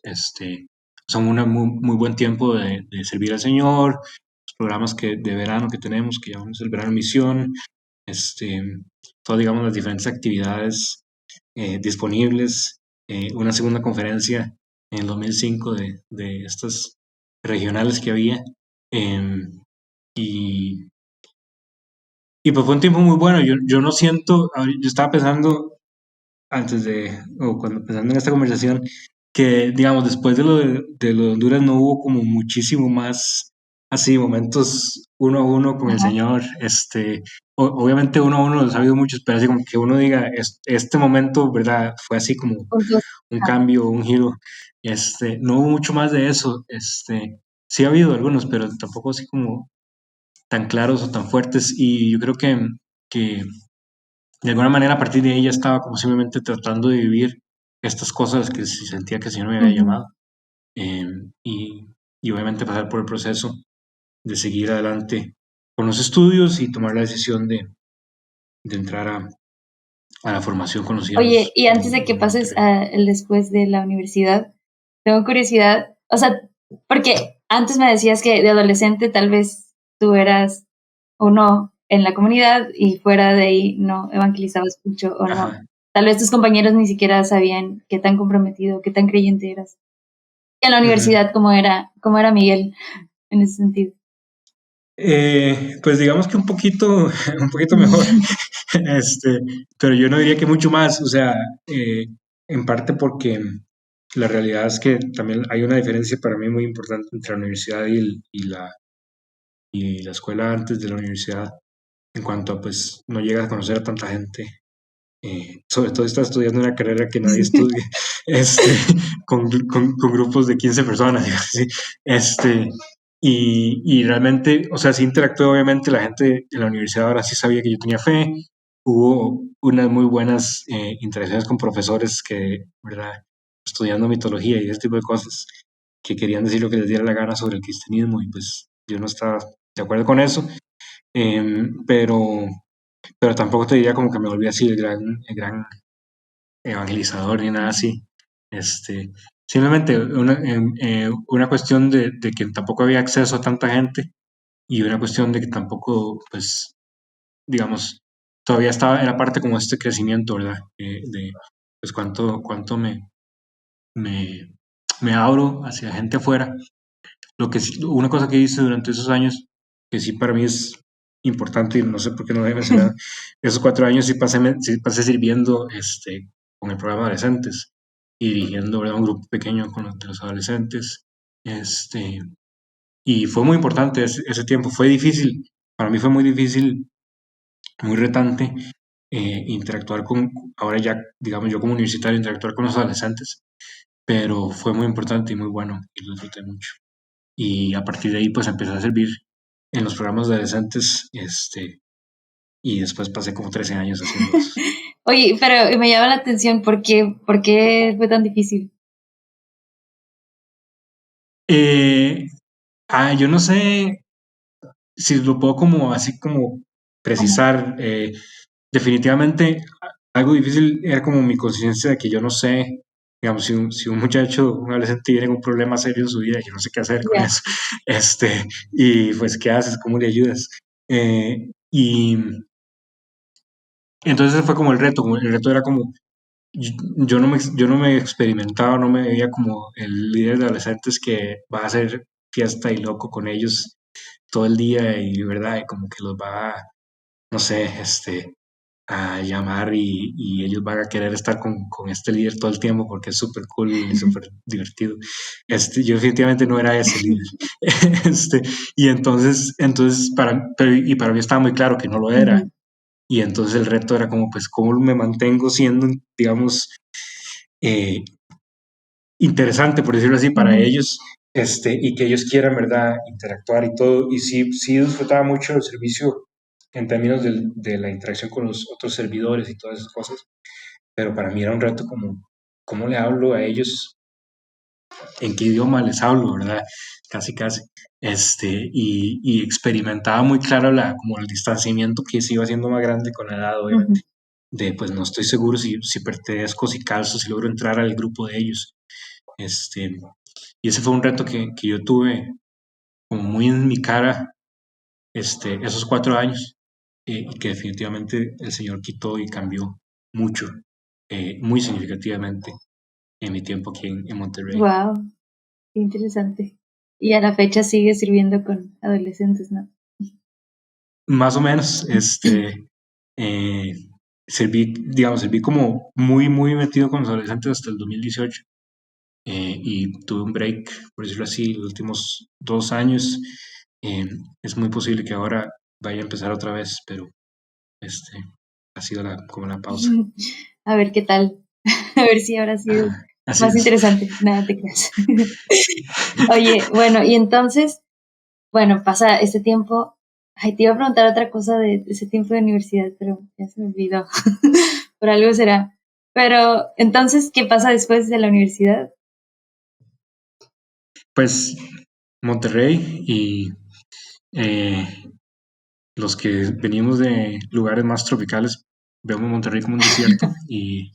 son un muy buen tiempo de servir al Señor, los programas de verano que tenemos, que llamamos el verano misión, este, todas, digamos, las diferentes actividades disponibles, una segunda conferencia en el 2005 de estas regionales que había. em, y, y pues fue un tiempo muy bueno. Yo no siento, yo estaba pensando o cuando pensando en esta conversación, que digamos, después de lo de Honduras no hubo como muchísimo más así, momentos uno a uno con el Ajá. Señor, obviamente uno a uno los ha habido muchos, pero así como que uno diga, este momento, ¿verdad? Fue así como Puntos. un Ajá. cambio, un giro, no hubo mucho más de eso, sí ha habido algunos, pero tampoco así como tan claros o tan fuertes, y yo creo que de alguna manera a partir de ahí ya estaba como simplemente tratando de vivir estas cosas que sentía que el Señor me había Ujú. llamado. Y obviamente pasar por el proceso de seguir adelante con los estudios y tomar la decisión de entrar a la formación con los Oye, siervos y antes de que en pases Monterrey. a el después de la universidad, tengo curiosidad, o sea, porque antes me decías que de adolescente tal vez tú eras o no en la comunidad y fuera de ahí no evangelizabas mucho o no. Ajá. Tal vez tus compañeros ni siquiera sabían qué tan comprometido, qué tan creyente eras. En la Ujú. universidad, cómo era Miguel en ese sentido? Pues digamos que un poquito, un poquito mejor, este, pero yo no diría que mucho más, o sea, en parte porque la realidad es que también hay una diferencia para mí muy importante entre la universidad y la escuela antes de la universidad, en cuanto a pues no llegas a conocer a tanta gente, sobre todo estás estudiando una carrera que nadie estudia, este, con grupos de 15 personas, digamos así, y realmente, o sea, sí interactué, obviamente la gente en la universidad ahora sí sabía que yo tenía fe, hubo unas muy buenas interacciones con profesores que, ¿verdad? Estudiando mitología y ese tipo de cosas, que querían decir lo que les diera la gana sobre el cristianismo y pues yo no estaba de acuerdo con eso, pero tampoco te diría como que me volví así el gran evangelizador ni nada así. Este, simplemente una cuestión de que tampoco había acceso a tanta gente y una cuestión de que tampoco, pues, digamos, todavía estaba en la parte como este crecimiento, ¿verdad? Pues cuánto me, me abro hacia gente afuera. Una cosa que hice durante esos años, que sí para mí es importante y no sé por qué no lo he mencionado, esos 4 años sí pasé sirviendo con el programa de adolescentes y dirigiendo, ¿verdad? Un grupo pequeño de los adolescentes. Este, y fue muy importante ese tiempo. Fue difícil, para mí fue muy difícil, muy retante interactuar ahora ya, digamos, yo como universitario, interactuar con los adolescentes, pero fue muy importante y muy bueno y lo disfruté mucho. Y a partir de ahí pues empecé a servir en los programas de adolescentes, y después pasé como 13 años haciendo eso. Oye, pero me llama la atención, ¿por qué fue tan difícil? Eh, yo no sé si lo puedo como así como Ajá, precisar. Definitivamente algo difícil era como mi conciencia de que yo no sé, digamos, si un muchacho, un adolescente tiene un problema serio en su vida, yo no sé qué hacer con ya. eso. Y pues, ¿qué haces? ¿Cómo le ayudas? Y entonces fue como el reto era como, yo, yo no me experimentaba, no me veía como el líder de adolescentes que va a hacer fiesta y loco con ellos todo el día y, ¿verdad? Y como que los va, no sé, a llamar y ellos van a querer estar con este líder todo el tiempo porque es súper cool y súper divertido. Yo definitivamente no era ese líder. Este, y entonces para mí estaba muy claro que no lo era. Ujú, Y entonces el reto era como, pues, ¿cómo me mantengo siendo, digamos, eh, interesante, por decirlo así, para ujú. ellos, y que ellos quieran, ¿verdad?, interactuar y todo. Y sí, sí disfrutaba mucho el servicio en términos de la interacción con los otros servidores y todas esas cosas, pero para mí era un reto como, ¿cómo le hablo a ellos? en qué idioma les hablo, ¿verdad? Casi, casi. Y experimentaba muy claro como el distanciamiento que se iba haciendo más grande con la edad, obviamente. De pues no estoy seguro si pertenezco, si calzo, si logro entrar al grupo de ellos. Y ese fue un reto que yo tuve como muy en mi cara esos 4 años, y que definitivamente el Señor quitó y cambió mucho, muy significativamente en mi tiempo aquí en Monterrey. Wow, qué interesante. Y a la fecha sigue sirviendo con adolescentes, ¿no? Más o menos, eh, serví como muy, muy metido con los adolescentes hasta el 2018, y tuve un break, por decirlo así, los últimos 2 años. Es muy posible que ahora vaya a empezar otra vez, pero ha sido como la pausa. A ver qué tal. A ver si ahora sí es Así más es. interesante. Nada te creas. Oye, bueno, y entonces, bueno, pasa este tiempo. Ay, te iba a preguntar otra cosa de ese tiempo de universidad, pero ya se me olvidó. Por algo será. Pero entonces, ¿qué pasa después de la universidad? Pues Monterrey y eh, los que venimos de lugares más tropicales, vemos Monterrey como un desierto y,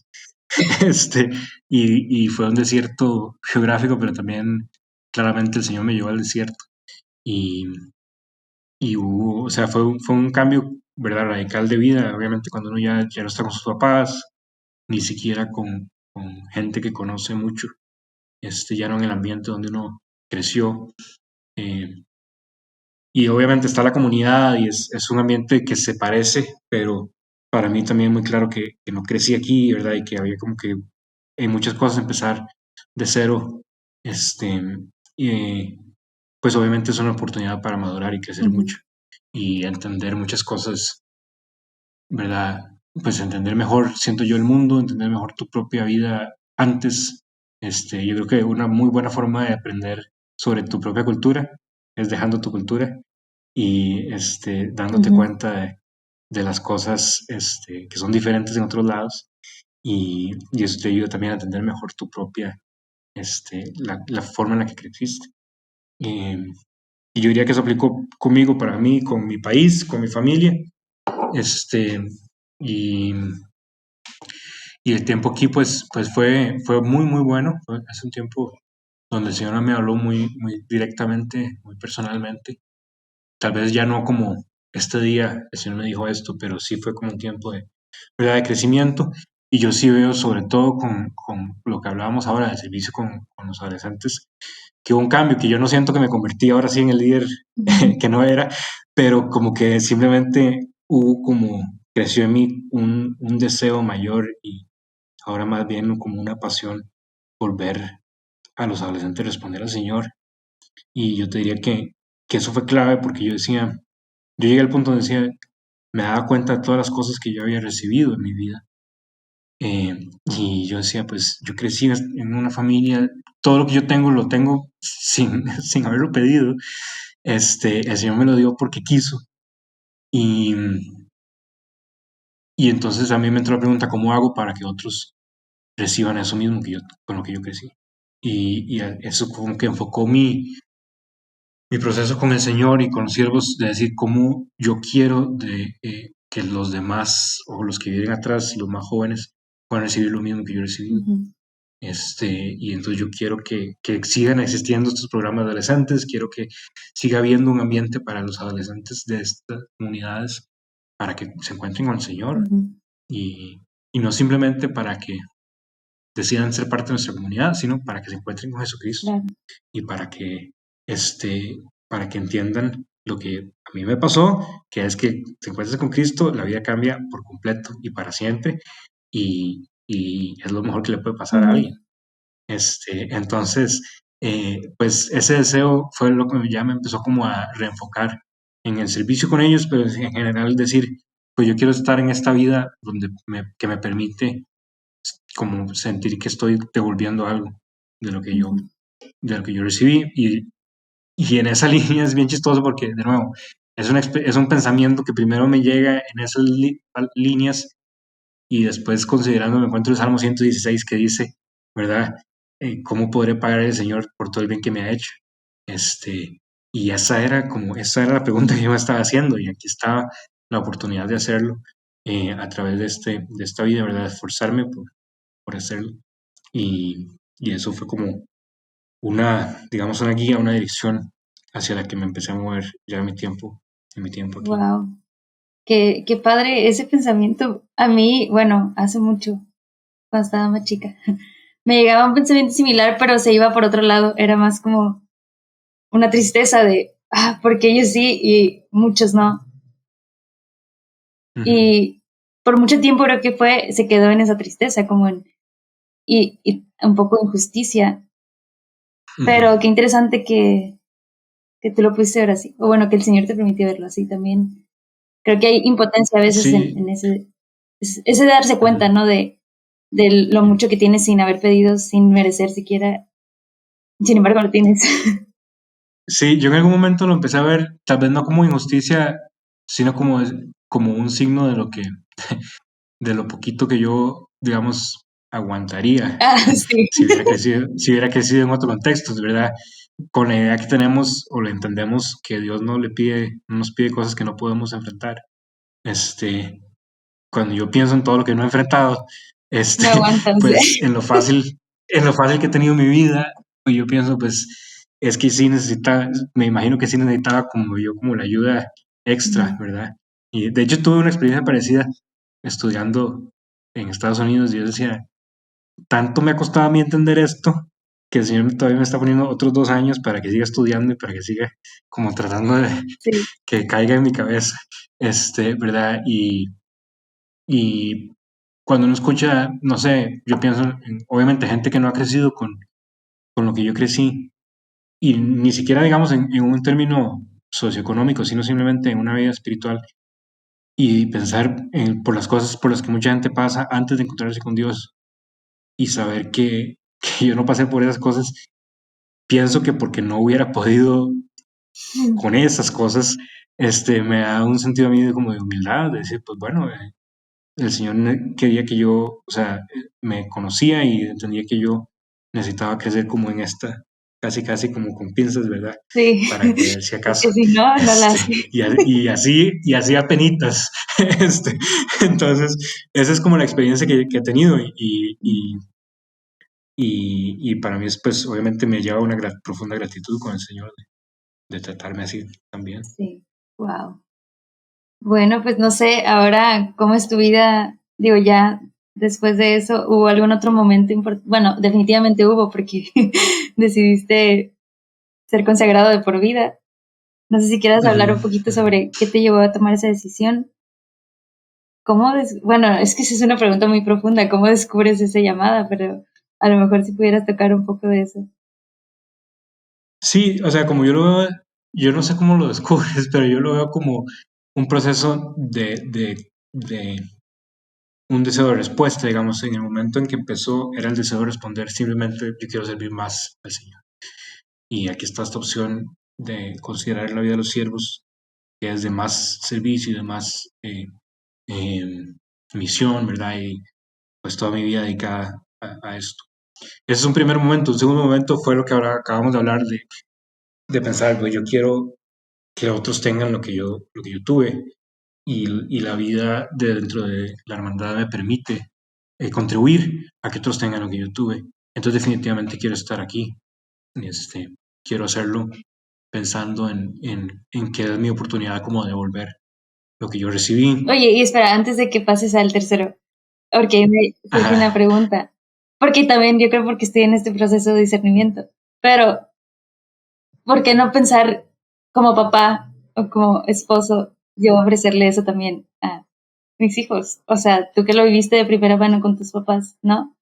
este, y fue un desierto geográfico, pero también claramente el Señor me llevó al desierto y, y hubo, o sea, fue un cambio, ¿verdad? Radical de vida, obviamente cuando uno ya no está con sus papás, ni siquiera con gente que conoce mucho, ya no en el ambiente donde uno creció. eh, Y obviamente está la comunidad y es un ambiente que se parece, pero para mí también muy claro que no crecí aquí, ¿verdad? Y que había como que en muchas cosas empezar de cero. Este, y, pues obviamente es una oportunidad para madurar y crecer Ujú, mucho y entender muchas cosas, ¿verdad? Pues entender mejor, siento yo, el mundo, entender mejor tu propia vida antes. Yo creo que una muy buena forma de aprender sobre tu propia cultura es dejando tu cultura y dándote ujú, cuenta de las cosas que son diferentes en otros lados, y eso te ayuda también a entender mejor tu propia, la forma en la que creciste. Eh, y yo diría que eso aplicó conmigo, para mí, con mi país, con mi familia, este, y, y el tiempo aquí pues fue muy, muy bueno. Hace un tiempo donde el Señor me habló muy, muy directamente, muy personalmente. Tal vez ya no como este día el Señor me dijo esto, pero sí fue como un tiempo de, ¿verdad? De crecimiento. Y yo sí veo, sobre todo con lo que hablábamos ahora del servicio con los adolescentes, que hubo un cambio, que yo no siento que me convertí ahora sí en el líder ujú, que no era, pero como que simplemente hubo como, creció en mí un deseo mayor, y ahora más bien como una pasión por ver a los adolescentes responder al Señor. Y yo te diría que eso fue clave, porque yo llegué al punto donde decía, me daba cuenta de todas las cosas que yo había recibido en mi vida. Y yo decía, pues yo crecí en una familia, todo lo que yo tengo lo tengo sin haberlo pedido. El Señor me lo dio porque quiso. Y, y entonces a mí me entró la pregunta, ¿cómo hago para que otros reciban eso mismo con lo que yo crecí? Y eso como que enfocó mi proceso con el Señor y con los siervos, de decir cómo yo quiero que los demás, o los que vienen atrás, los más jóvenes, puedan recibir lo mismo que yo recibí. ujú, Y entonces yo quiero que sigan existiendo estos programas de adolescentes, quiero que siga habiendo un ambiente para los adolescentes de estas comunidades, para que se encuentren con el Señor, ujú, y, y no simplemente para que decidan ser parte de nuestra comunidad, sino para que se encuentren con Jesucristo, claro. y para que entiendan lo que a mí me pasó, que es que te encuentras con Cristo, la vida cambia por completo y para siempre, y es lo mejor que le puede pasar a Ujú, alguien. Entonces, pues ese deseo fue lo que ya me empezó como a reenfocar en el servicio con ellos, pero en general decir, pues yo quiero estar en esta vida que me permite como sentir que estoy devolviendo algo de lo que yo, ujú, de lo que yo recibí. Y en esa línea es bien chistoso porque, de nuevo, es un pensamiento que primero me llega en esas líneas, y después, considerando, me encuentro el Salmo 116 que dice, ¿verdad? ¿cómo podré pagar al Señor por todo el bien que me ha hecho? Y esa era la pregunta que yo me estaba haciendo, y aquí estaba la oportunidad de hacerlo a través de esta vida, ¿verdad? De esforzarme por hacerlo. Y, y eso fue como digamos, una guía, una dirección hacia la que me empecé a mover ya en mi tiempo aquí. Wow, qué padre ese pensamiento. A mí, bueno, hace mucho, cuando estaba más chica, me llegaba un pensamiento similar, pero se iba por otro lado. Era más como una tristeza de, porque ellos sí y muchos no. Ujú, Y por mucho tiempo creo que se quedó en esa tristeza, como y un poco de injusticia. ujú. Pero qué interesante que tú lo pudiste ver así. O bueno, que el Señor te permitió verlo así también. Creo que hay impotencia a veces Sí, en ese darse cuenta, ujú. ¿no? De lo mucho que tienes sin haber pedido, sin merecer siquiera. Sin embargo, lo tienes. Sí, yo en algún momento lo empecé a ver, tal vez no como injusticia, sino como un signo de lo poquito que yo, digamos, aguantaría Sí. si hubiera crecido en otro contexto, ¿verdad? Con la idea que tenemos o le entendemos que Dios no nos pide cosas que no podemos enfrentar. Este, Cuando yo pienso en todo lo que no he enfrentado, este, No aguantas. pues en lo fácil que he tenido mi vida, pues yo pienso, pues es que sí necesitaba, me imagino que sí necesitaba como la ayuda extra, ¿verdad? Y de hecho tuve una experiencia parecida estudiando en Estados Unidos, y yo decía, tanto me ha costado a mí entender esto, que el Señor todavía me está poniendo otros 2 años para que siga estudiando y para que siga como tratando de Sí. que caiga en mi cabeza, ¿verdad? Y cuando uno escucha, no sé, yo pienso obviamente, gente que no ha crecido con lo que yo crecí, y ni siquiera, digamos, en un término socioeconómico, sino simplemente en una vida espiritual, y pensar por las cosas por las que mucha gente pasa antes de encontrarse con Dios, y saber que yo no pasé por esas cosas, pienso que porque no hubiera podido con esas cosas, me da un sentido a mí como de humildad, de decir, pues bueno, el Señor quería que yo, o sea, me conocía y entendía que yo necesitaba crecer como en esta, casi casi como con pinzas, ¿verdad? Sí. Para que ver si acaso, Porque si no, no la hace. y así apenitas. Entonces, esa es como la experiencia que he tenido, y para mí es, pues, obviamente me lleva una profunda gratitud con el Señor de tratarme así también. Sí. Wow. Bueno, pues no sé, ahora, ¿cómo es tu vida? Digo, ya después de eso, ¿hubo algún otro momento importante? Bueno, definitivamente hubo, porque decidiste ser consagrado de por vida. No sé si quieras Ujú, hablar un poquito ujú. sobre qué te llevó a tomar esa decisión. Bueno, es que esa es una pregunta muy profunda, ¿cómo descubres esa llamada? Pero a lo mejor si pudieras tocar un poco de eso. Sí, o sea, como yo lo veo, yo no sé cómo lo descubres, pero yo lo veo como un proceso de un deseo de respuesta, digamos. En el momento en que empezó, era el deseo de responder, simplemente yo quiero servir más al Señor. Y aquí está esta opción de considerar la vida de los siervos, que es de más servicio y de más eh, misión, ¿verdad? Y pues toda mi vida dedicada a esto. Ese es un primer momento. Un segundo momento fue lo que ahora acabamos de hablar, de pensar, pues yo quiero que otros tengan lo que yo tuve, y la vida de dentro de la hermandad me permite contribuir a que otros tengan lo que yo tuve. Entonces definitivamente quiero estar aquí, quiero hacerlo pensando en que es mi oportunidad como de devolver lo que yo recibí. Oye, y espera, antes de que pases al tercero, porque me surge una Ajá, pregunta, porque también yo creo porque estoy en este proceso de discernimiento, pero ¿por qué no pensar como papá o como esposo, yo ofrecerle eso también a mis hijos? O sea, tú que lo viviste de primera mano con tus papás, ¿no?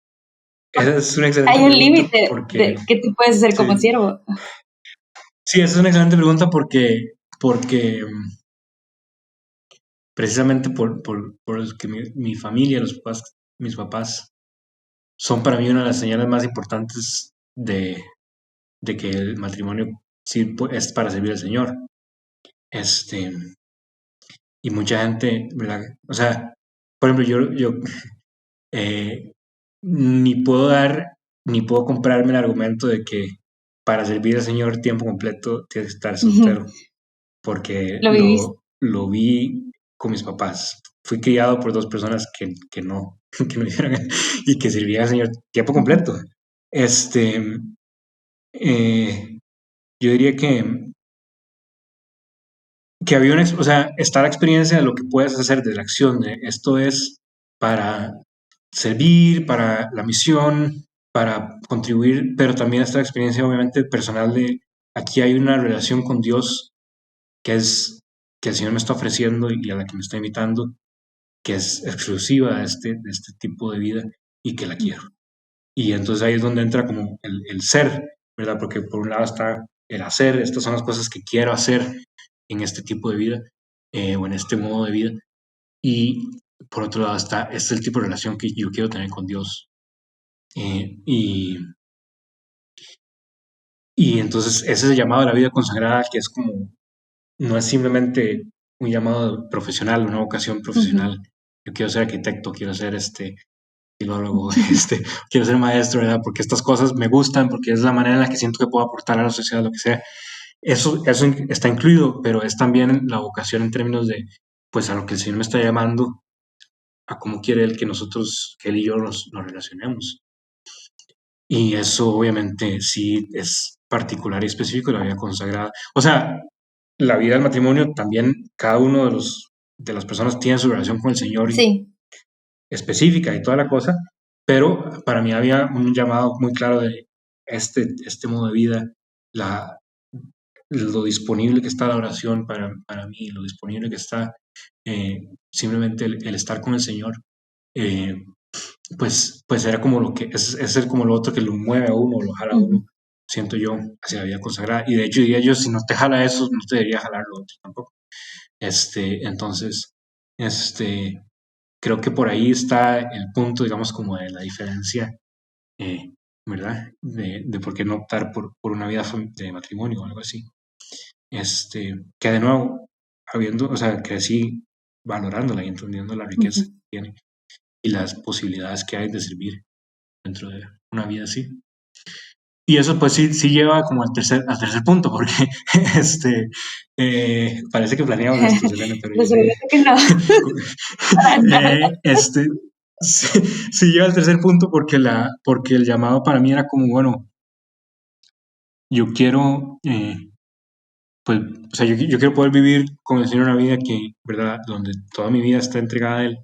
esa es una excelente Hay un pregunta límite porque, de que tú puedes hacer como sí, siervo. sí, esa es una excelente pregunta porque precisamente por el que mi familia, mis papás, son para mí una de las señales más importantes de que el matrimonio sí es para servir al Señor. Este, y mucha gente, ¿verdad? O sea, por ejemplo, yo ni puedo dar ni puedo comprarme el argumento de que para servir al Señor tiempo completo tienes que estar soltero, porque ¿Lo viviste? lo vi con mis papás. Fui criado por dos personas que no, que no hicieron y que servían al Señor tiempo completo. Yo diría que había o sea, está la experiencia de lo que puedes hacer de la acción, de esto es para servir, para la misión, para contribuir, pero también está la experiencia obviamente personal de aquí hay una relación con Dios que es que el Señor me está ofreciendo y a la que me está invitando, que es exclusiva de este tipo de vida y que la quiero. Y entonces ahí es donde entra como el ser, ¿verdad? Porque por un lado está el hacer, estas son las cosas que quiero hacer en este tipo de vida o en este modo de vida. Y por otro lado está, este es el tipo de relación que yo quiero tener con Dios. Y entonces ese es el llamado a la vida consagrada, que es como, no es simplemente un llamado profesional, una vocación profesional. Yo quiero ser arquitecto, quiero ser filólogo, quiero ser maestro, ¿verdad? Porque estas cosas me gustan, porque es la manera en la que siento que puedo aportar a la sociedad, lo que sea. Eso está incluido, pero es también la vocación en términos de, pues, a lo que el Señor me está llamando, a cómo quiere Él que nosotros, que Él y yo nos relacionemos. Y eso obviamente sí es particular y específico de la vida consagrada. O sea, la vida del matrimonio también, cada uno de las personas tiene su relación con el Señor Sí. específica y toda la cosa, pero para mí había un llamado muy claro de este modo de vida, lo disponible que está la oración para mí, lo disponible que está simplemente el estar con el Señor, pues era como lo que es ser como lo otro que lo mueve a uno, lo jala a uno, siento yo, hacia la vida consagrada. Y de hecho diría yo, si no te jala eso, no te debería jalar lo otro tampoco. Entonces, creo que por ahí está el punto, digamos, como de la diferencia, ¿verdad? De por qué no optar por una vida de matrimonio o algo así. Que de nuevo, o sea, crecí valorándola y entendiendo la riqueza que tiene y las posibilidades que hay de servir dentro de una vida así. Y eso pues sí lleva como al tercer punto, porque parece que planeamos esto, Selena, pero Pues que no. sí lleva al tercer punto porque el llamado para mí era como, bueno, yo quiero, pues, o sea, yo quiero poder vivir con el Señor una vida que, ¿verdad? Donde toda mi vida está entregada a Él,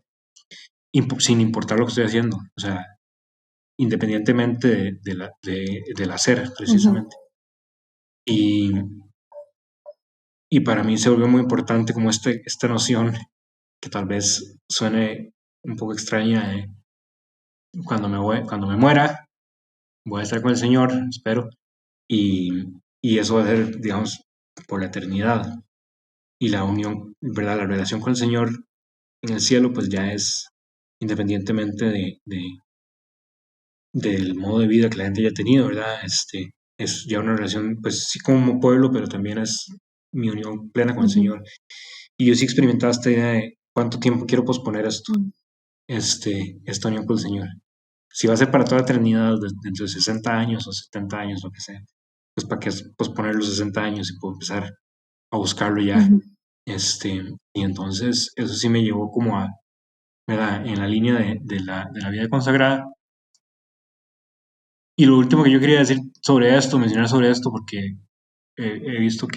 sin importar lo que estoy haciendo, o sea, independientemente del hacer, precisamente. Y para mí se volvió muy importante como esta noción que tal vez suene un poco extraña de cuando me muera, voy a estar con el Señor, espero, y eso va a ser, digamos, por la eternidad. Y la unión, ¿verdad? La relación con el Señor en el cielo, pues ya es independientemente del modo de vida que la gente haya tenido, ¿verdad? Es ya una relación, pues sí como pueblo, pero también es mi unión plena con el Señor. Y yo sí experimentaba esta idea de cuánto tiempo quiero posponer esto, esta unión con el Señor. Si va a ser para toda la eternidad, dentro de 60 años o 70 años, lo que sea, pues para qué posponer los 60 años y puedo empezar a buscarlo ya. Y entonces eso sí me llevó como a, ¿verdad? En la línea de la vida consagrada. Y lo último que yo quería decir sobre esto, mencionar sobre esto, porque he visto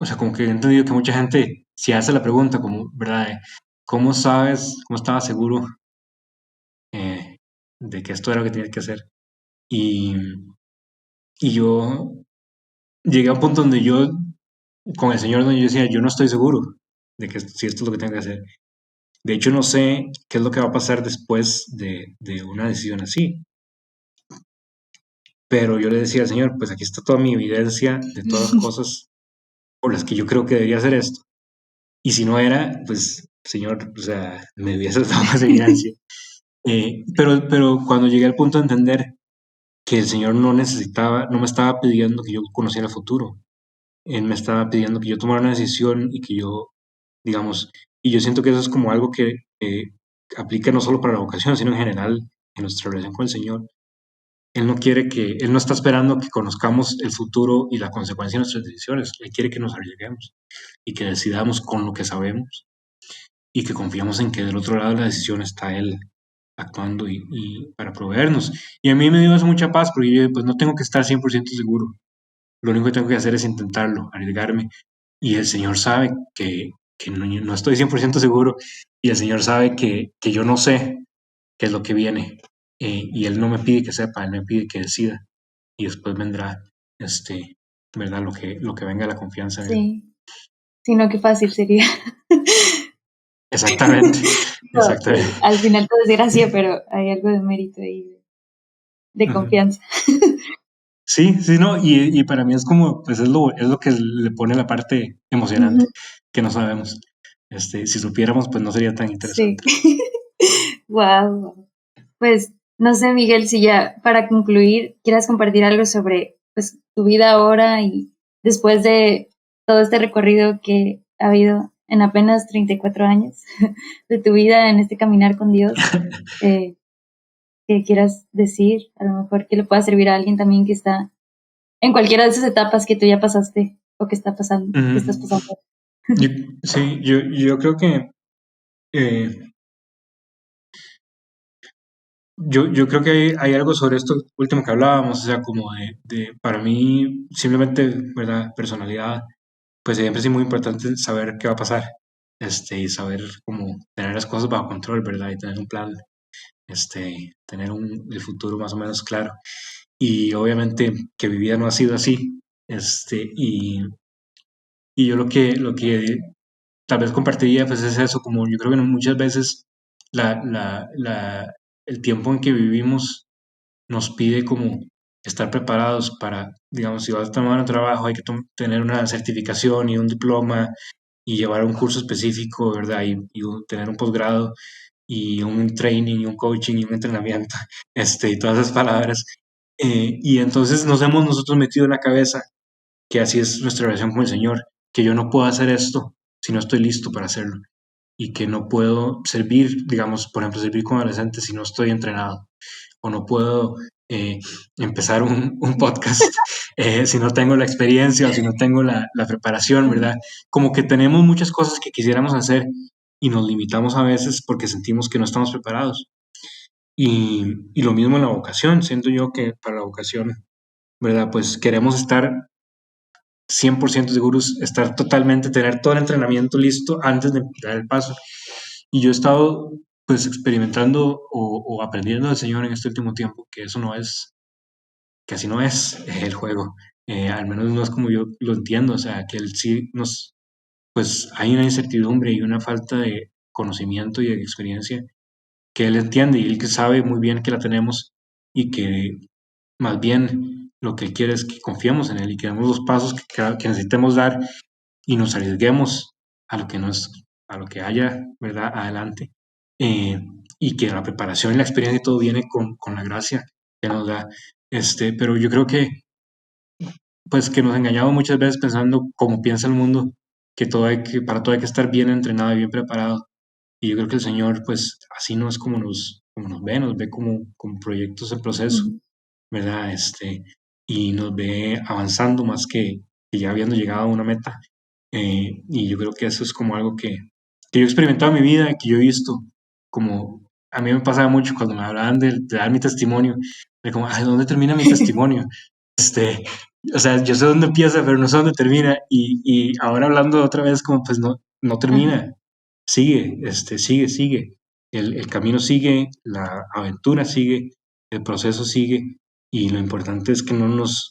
o sea, como que he entendido que mucha gente se hace la pregunta, como, ¿verdad? ¿Cómo estaba seguro de que esto era lo que tenía que hacer? Y yo llegué a un punto donde yo, con el Señor, donde yo decía, yo no estoy seguro de que si esto es lo que tengo que hacer. De hecho, no sé qué es lo que va a pasar después de una decisión así. Pero yo le decía al Señor, pues aquí está toda mi evidencia de todas las cosas por las que yo creo que debería hacer esto. Y si no era, pues, Señor, o sea, me hubiese dado más evidencia. Pero cuando llegué al punto de entender que el Señor no me estaba pidiendo que yo conociera el futuro. Él me estaba pidiendo que yo tomara una decisión y que yo, digamos, y yo siento que eso es como algo que aplica no solo para la vocación, sino en general en nuestra relación con el Señor, Él no está esperando que conozcamos el futuro y la consecuencia de nuestras decisiones. Él quiere que nos arriesguemos y que decidamos con lo que sabemos y que confiamos en que del otro lado de la decisión está Él actuando y para proveernos. Y a mí me dio eso mucha paz porque yo pues no tengo que estar 100% seguro. Lo único que tengo que hacer es intentarlo, arriesgarme. Y el Señor sabe que no estoy 100% seguro y el Señor sabe que yo no sé qué es lo que viene. Y Él no me pide que sepa, Él me pide que decida. Y después vendrá, ¿verdad? Lo que venga la confianza en Él. Sí, sino qué fácil sería. Exactamente, No, exactamente. al final todo es gracia, pero hay algo de mérito ahí de confianza. Sí, sí, no, y para mí es como, pues es lo que le pone la parte emocionante, que no sabemos. Si supiéramos, pues no sería tan interesante. Sí. Wow. Pues no sé, Miguel, si ya para concluir quieras compartir algo sobre pues tu vida ahora y después de todo este recorrido que ha habido en apenas 34 años de tu vida en este caminar con Dios, que quieras decir, a lo mejor que le pueda servir a alguien también que está en cualquiera de esas etapas que tú ya pasaste o que está pasando, que estás pasando. Sí, yo creo que yo creo que hay algo sobre esto último que hablábamos, o sea, como para mí, simplemente, ¿verdad? Personalidad, pues siempre es muy importante saber qué va a pasar, y saber cómo tener las cosas bajo control, ¿verdad? Y tener un plan, tener el futuro más o menos claro. Y obviamente que mi vida no ha sido así, y yo lo que tal vez compartiría, pues es eso, como yo creo que muchas veces la, la, la, el tiempo en que vivimos nos pide como estar preparados para, digamos, si vas a tomar un trabajo, hay que tener una certificación y un diploma y llevar un curso específico, ¿verdad? Y tener un posgrado y un training y un coaching y un entrenamiento, y todas esas palabras. Y entonces nos hemos nosotros metido en la cabeza que así es nuestra relación con el Señor, que yo no puedo hacer esto si no estoy listo para hacerlo y que no puedo servir, digamos, por ejemplo, servir como adolescente si no estoy entrenado o no puedo eh, empezar un podcast si no tengo la experiencia o si no tengo la preparación, ¿verdad? Como que tenemos muchas cosas que quisiéramos hacer y nos limitamos a veces porque sentimos que no estamos preparados. Y lo mismo en la vocación, siento yo que para la vocación, ¿verdad? Pues queremos estar 100% seguros, estar totalmente, tener todo el entrenamiento listo antes de dar el paso. Y yo he estado pues experimentando o aprendiendo del Señor en este último tiempo que eso no es, que así no es el juego. Al menos no es como yo lo entiendo, o sea, que Él sí pues hay una incertidumbre y una falta de conocimiento y de experiencia que Él entiende y Él que sabe muy bien que la tenemos y que más bien lo que Él quiere es que confiemos en Él y que demos los pasos que necesitemos dar y nos arriesguemos a lo que a lo que haya, ¿verdad? Adelante. Eh, y que la preparación y la experiencia y todo viene con la gracia que nos da. Pero yo creo que, pues, que nos engañamos muchas veces pensando como piensa el mundo, que para todo hay que estar bien entrenado y bien preparado. Y yo creo que el Señor, pues, así no es como nos ve como proyectos en proceso, ¿verdad? Y nos ve avanzando más que ya habiendo llegado a una meta. Y yo creo que eso es como algo que yo he experimentado en mi vida, que yo he visto, como a mí me pasaba mucho cuando me hablaban de dar mi testimonio, de como, ay, ¿dónde termina mi testimonio? Este, o sea, yo sé dónde empieza, pero no sé dónde termina. Y ahora hablando otra vez, como pues no termina, sigue, sigue. El camino sigue, la aventura sigue, el proceso sigue, y lo importante es que no nos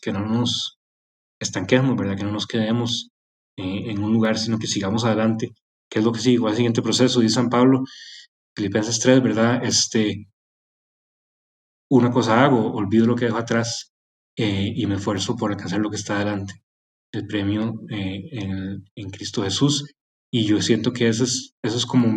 estanquemos, ¿verdad? Que no nos quedemos en un lugar, sino que sigamos adelante. ¿Qué es lo que sigue? ¿Cuál es el siguiente proceso? Dice San Pablo, Filipenses 3, ¿verdad? Una cosa hago, olvido lo que dejo atrás y me esfuerzo por alcanzar lo que está adelante, el premio en Cristo Jesús. Y yo siento que eso es como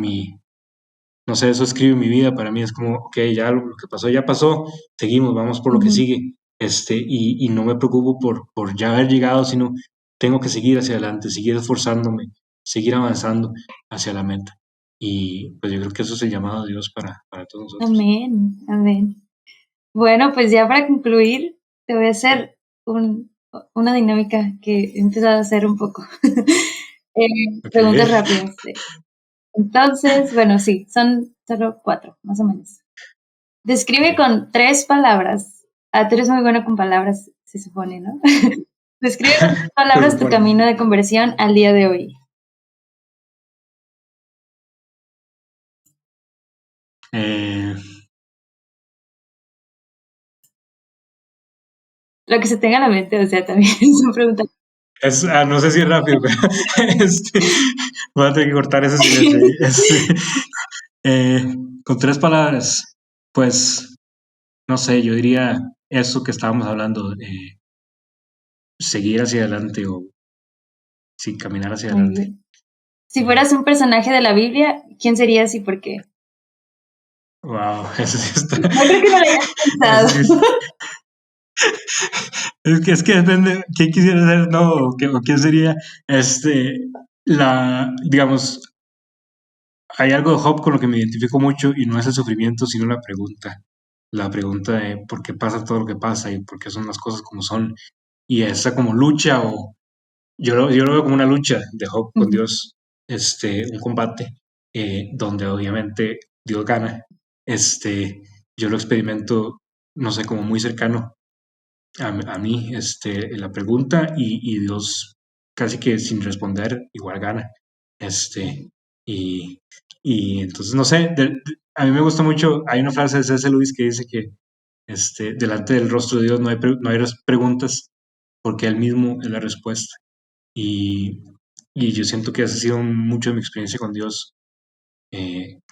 no sé, eso escribe mi vida, para mí es como, ok, ya lo que pasó ya pasó, seguimos, vamos por lo que sigue, y no me preocupo por ya haber llegado, sino tengo que seguir hacia adelante, seguir esforzándome, seguir avanzando hacia la meta. Y pues yo creo que eso es el llamado de Dios para todos nosotros. Amén, amén. Bueno, pues ya para concluir, te voy a hacer una dinámica que he empezado a hacer un poco. Preguntas rápidas. Entonces, bueno, sí, son solo 4, más o menos. Describe con 3 palabras. Tú eres muy bueno con palabras, se supone, ¿no? Describe con 3 palabras tu camino de conversión al día de hoy. Lo que se tenga en la mente, o sea, también es una pregunta. No sé si es rápido, pero voy a tener que cortar ese silencio. Con 3 palabras, pues, no sé, yo diría eso que estábamos hablando, seguir hacia adelante o sí, caminar hacia Muy adelante. bien. Si fueras un personaje de la Biblia, ¿quién serías y por qué? Wow, eso sí está. No creo que no lo hayas pensado. Es que depende, ¿quién quisiera ser? No, o quién sería, digamos, hay algo de Job con lo que me identifico mucho y no es el sufrimiento, sino la pregunta de por qué pasa todo lo que pasa y por qué son las cosas como son, y esa como lucha, o yo lo veo como una lucha de Job con Dios, un combate, donde obviamente Dios gana, yo lo experimento, no sé, como muy cercano a mí, la pregunta y Dios casi que sin responder igual gana, y, y entonces no sé, a mí me gusta mucho, hay una frase de C.S. Lewis que dice que delante del rostro de Dios no hay preguntas porque Él mismo es la respuesta, y, y yo siento que esa ha sido mucho de mi experiencia con Dios,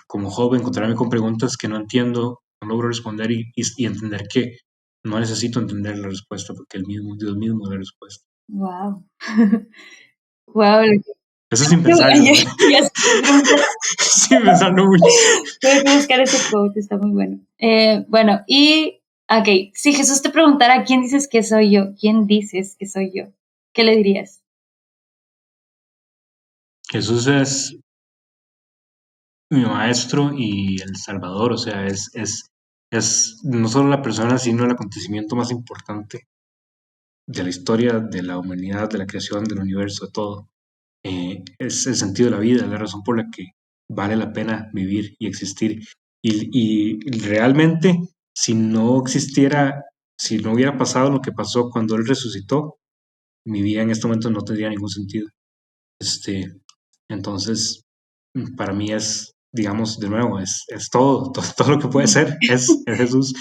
como joven, encontrarme con preguntas que no entiendo, no logro responder y entender que no necesito entender la respuesta porque Dios mismo es la respuesta. Wow. Wow. Eso sin pensarlo. Sin pensarlo mucho. Tengo que buscar ese quote, está muy bueno. Bueno, ok, si Jesús te preguntara quién dices que soy yo, ¿quién dices que soy yo? ¿Qué le dirías? Jesús es mi maestro y el Salvador, o sea, es no solo la persona, sino el acontecimiento más importante de la historia, de la humanidad, de la creación, del universo, de todo. Es el sentido de la vida, la razón por la que vale la pena vivir y existir. Y realmente, si no existiera, si no hubiera pasado lo que pasó cuando Él resucitó, mi vida en este momento no tendría ningún sentido. Entonces, para mí es, digamos, de nuevo, es todo lo que puede ser, es Jesús,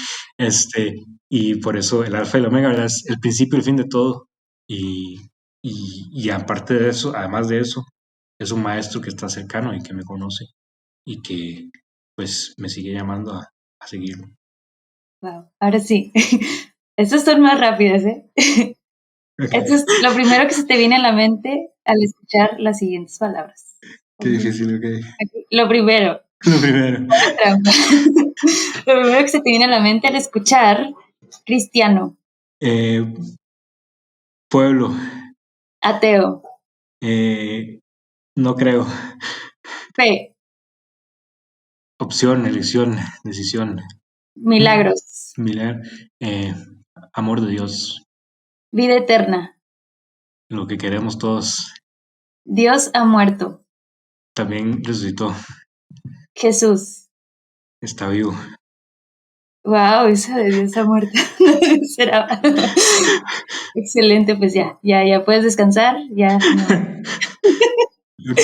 y por eso el alfa y el omega, ¿verdad? Es el principio y el fin de todo, y aparte de eso, además de eso, es un maestro que está cercano y que me conoce, y que, pues, me sigue llamando a seguirlo. Wow, ahora sí. Estas son más rápidas, ¿eh? Okay. Esto es lo primero que se te viene a la mente al escuchar las siguientes palabras. Qué difícil, ok. Lo primero. Lo primero. Lo primero que se te viene a la mente al escuchar cristiano. Pueblo. Ateo. No creo. Fe. Opción, elección, decisión. Milagros. Amor de Dios. Vida eterna. Lo que queremos todos. Dios ha muerto. También resucitó. Jesús. Está vivo. Wow, esa de Dios ha muerto. Será. Excelente, pues ya puedes descansar. Ya. No.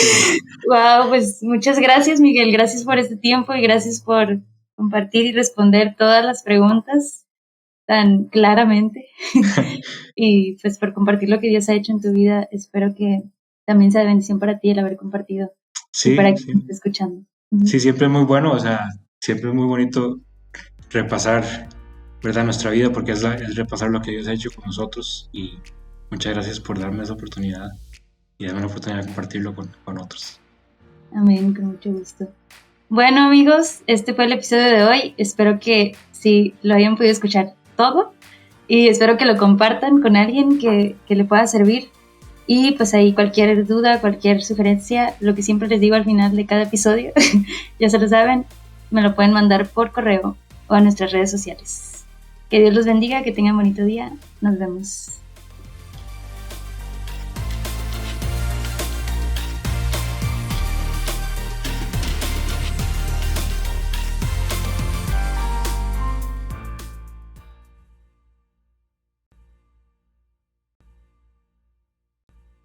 Wow, pues muchas gracias, Miguel. Gracias por este tiempo y gracias por compartir y responder todas las preguntas tan claramente. Y pues por compartir lo que Dios ha hecho en tu vida. Espero que también sea de bendición para ti el haber compartido. Sí, y para quien esté escuchando. Sí, siempre es muy bueno, o sea, siempre es muy bonito repasar, ¿verdad?, nuestra vida, porque es repasar lo que Dios ha hecho con nosotros, y muchas gracias por darme esa oportunidad y darme la oportunidad de compartirlo con otros. Amén, con mucho gusto. Bueno, amigos, este fue el episodio de hoy. Espero que sí lo hayan podido escuchar todo y espero que lo compartan con alguien que le pueda servir. Y pues ahí cualquier duda, cualquier sugerencia, lo que siempre les digo al final de cada episodio, ya se lo saben, me lo pueden mandar por correo o a nuestras redes sociales. Que Dios los bendiga, que tengan bonito día. Nos vemos.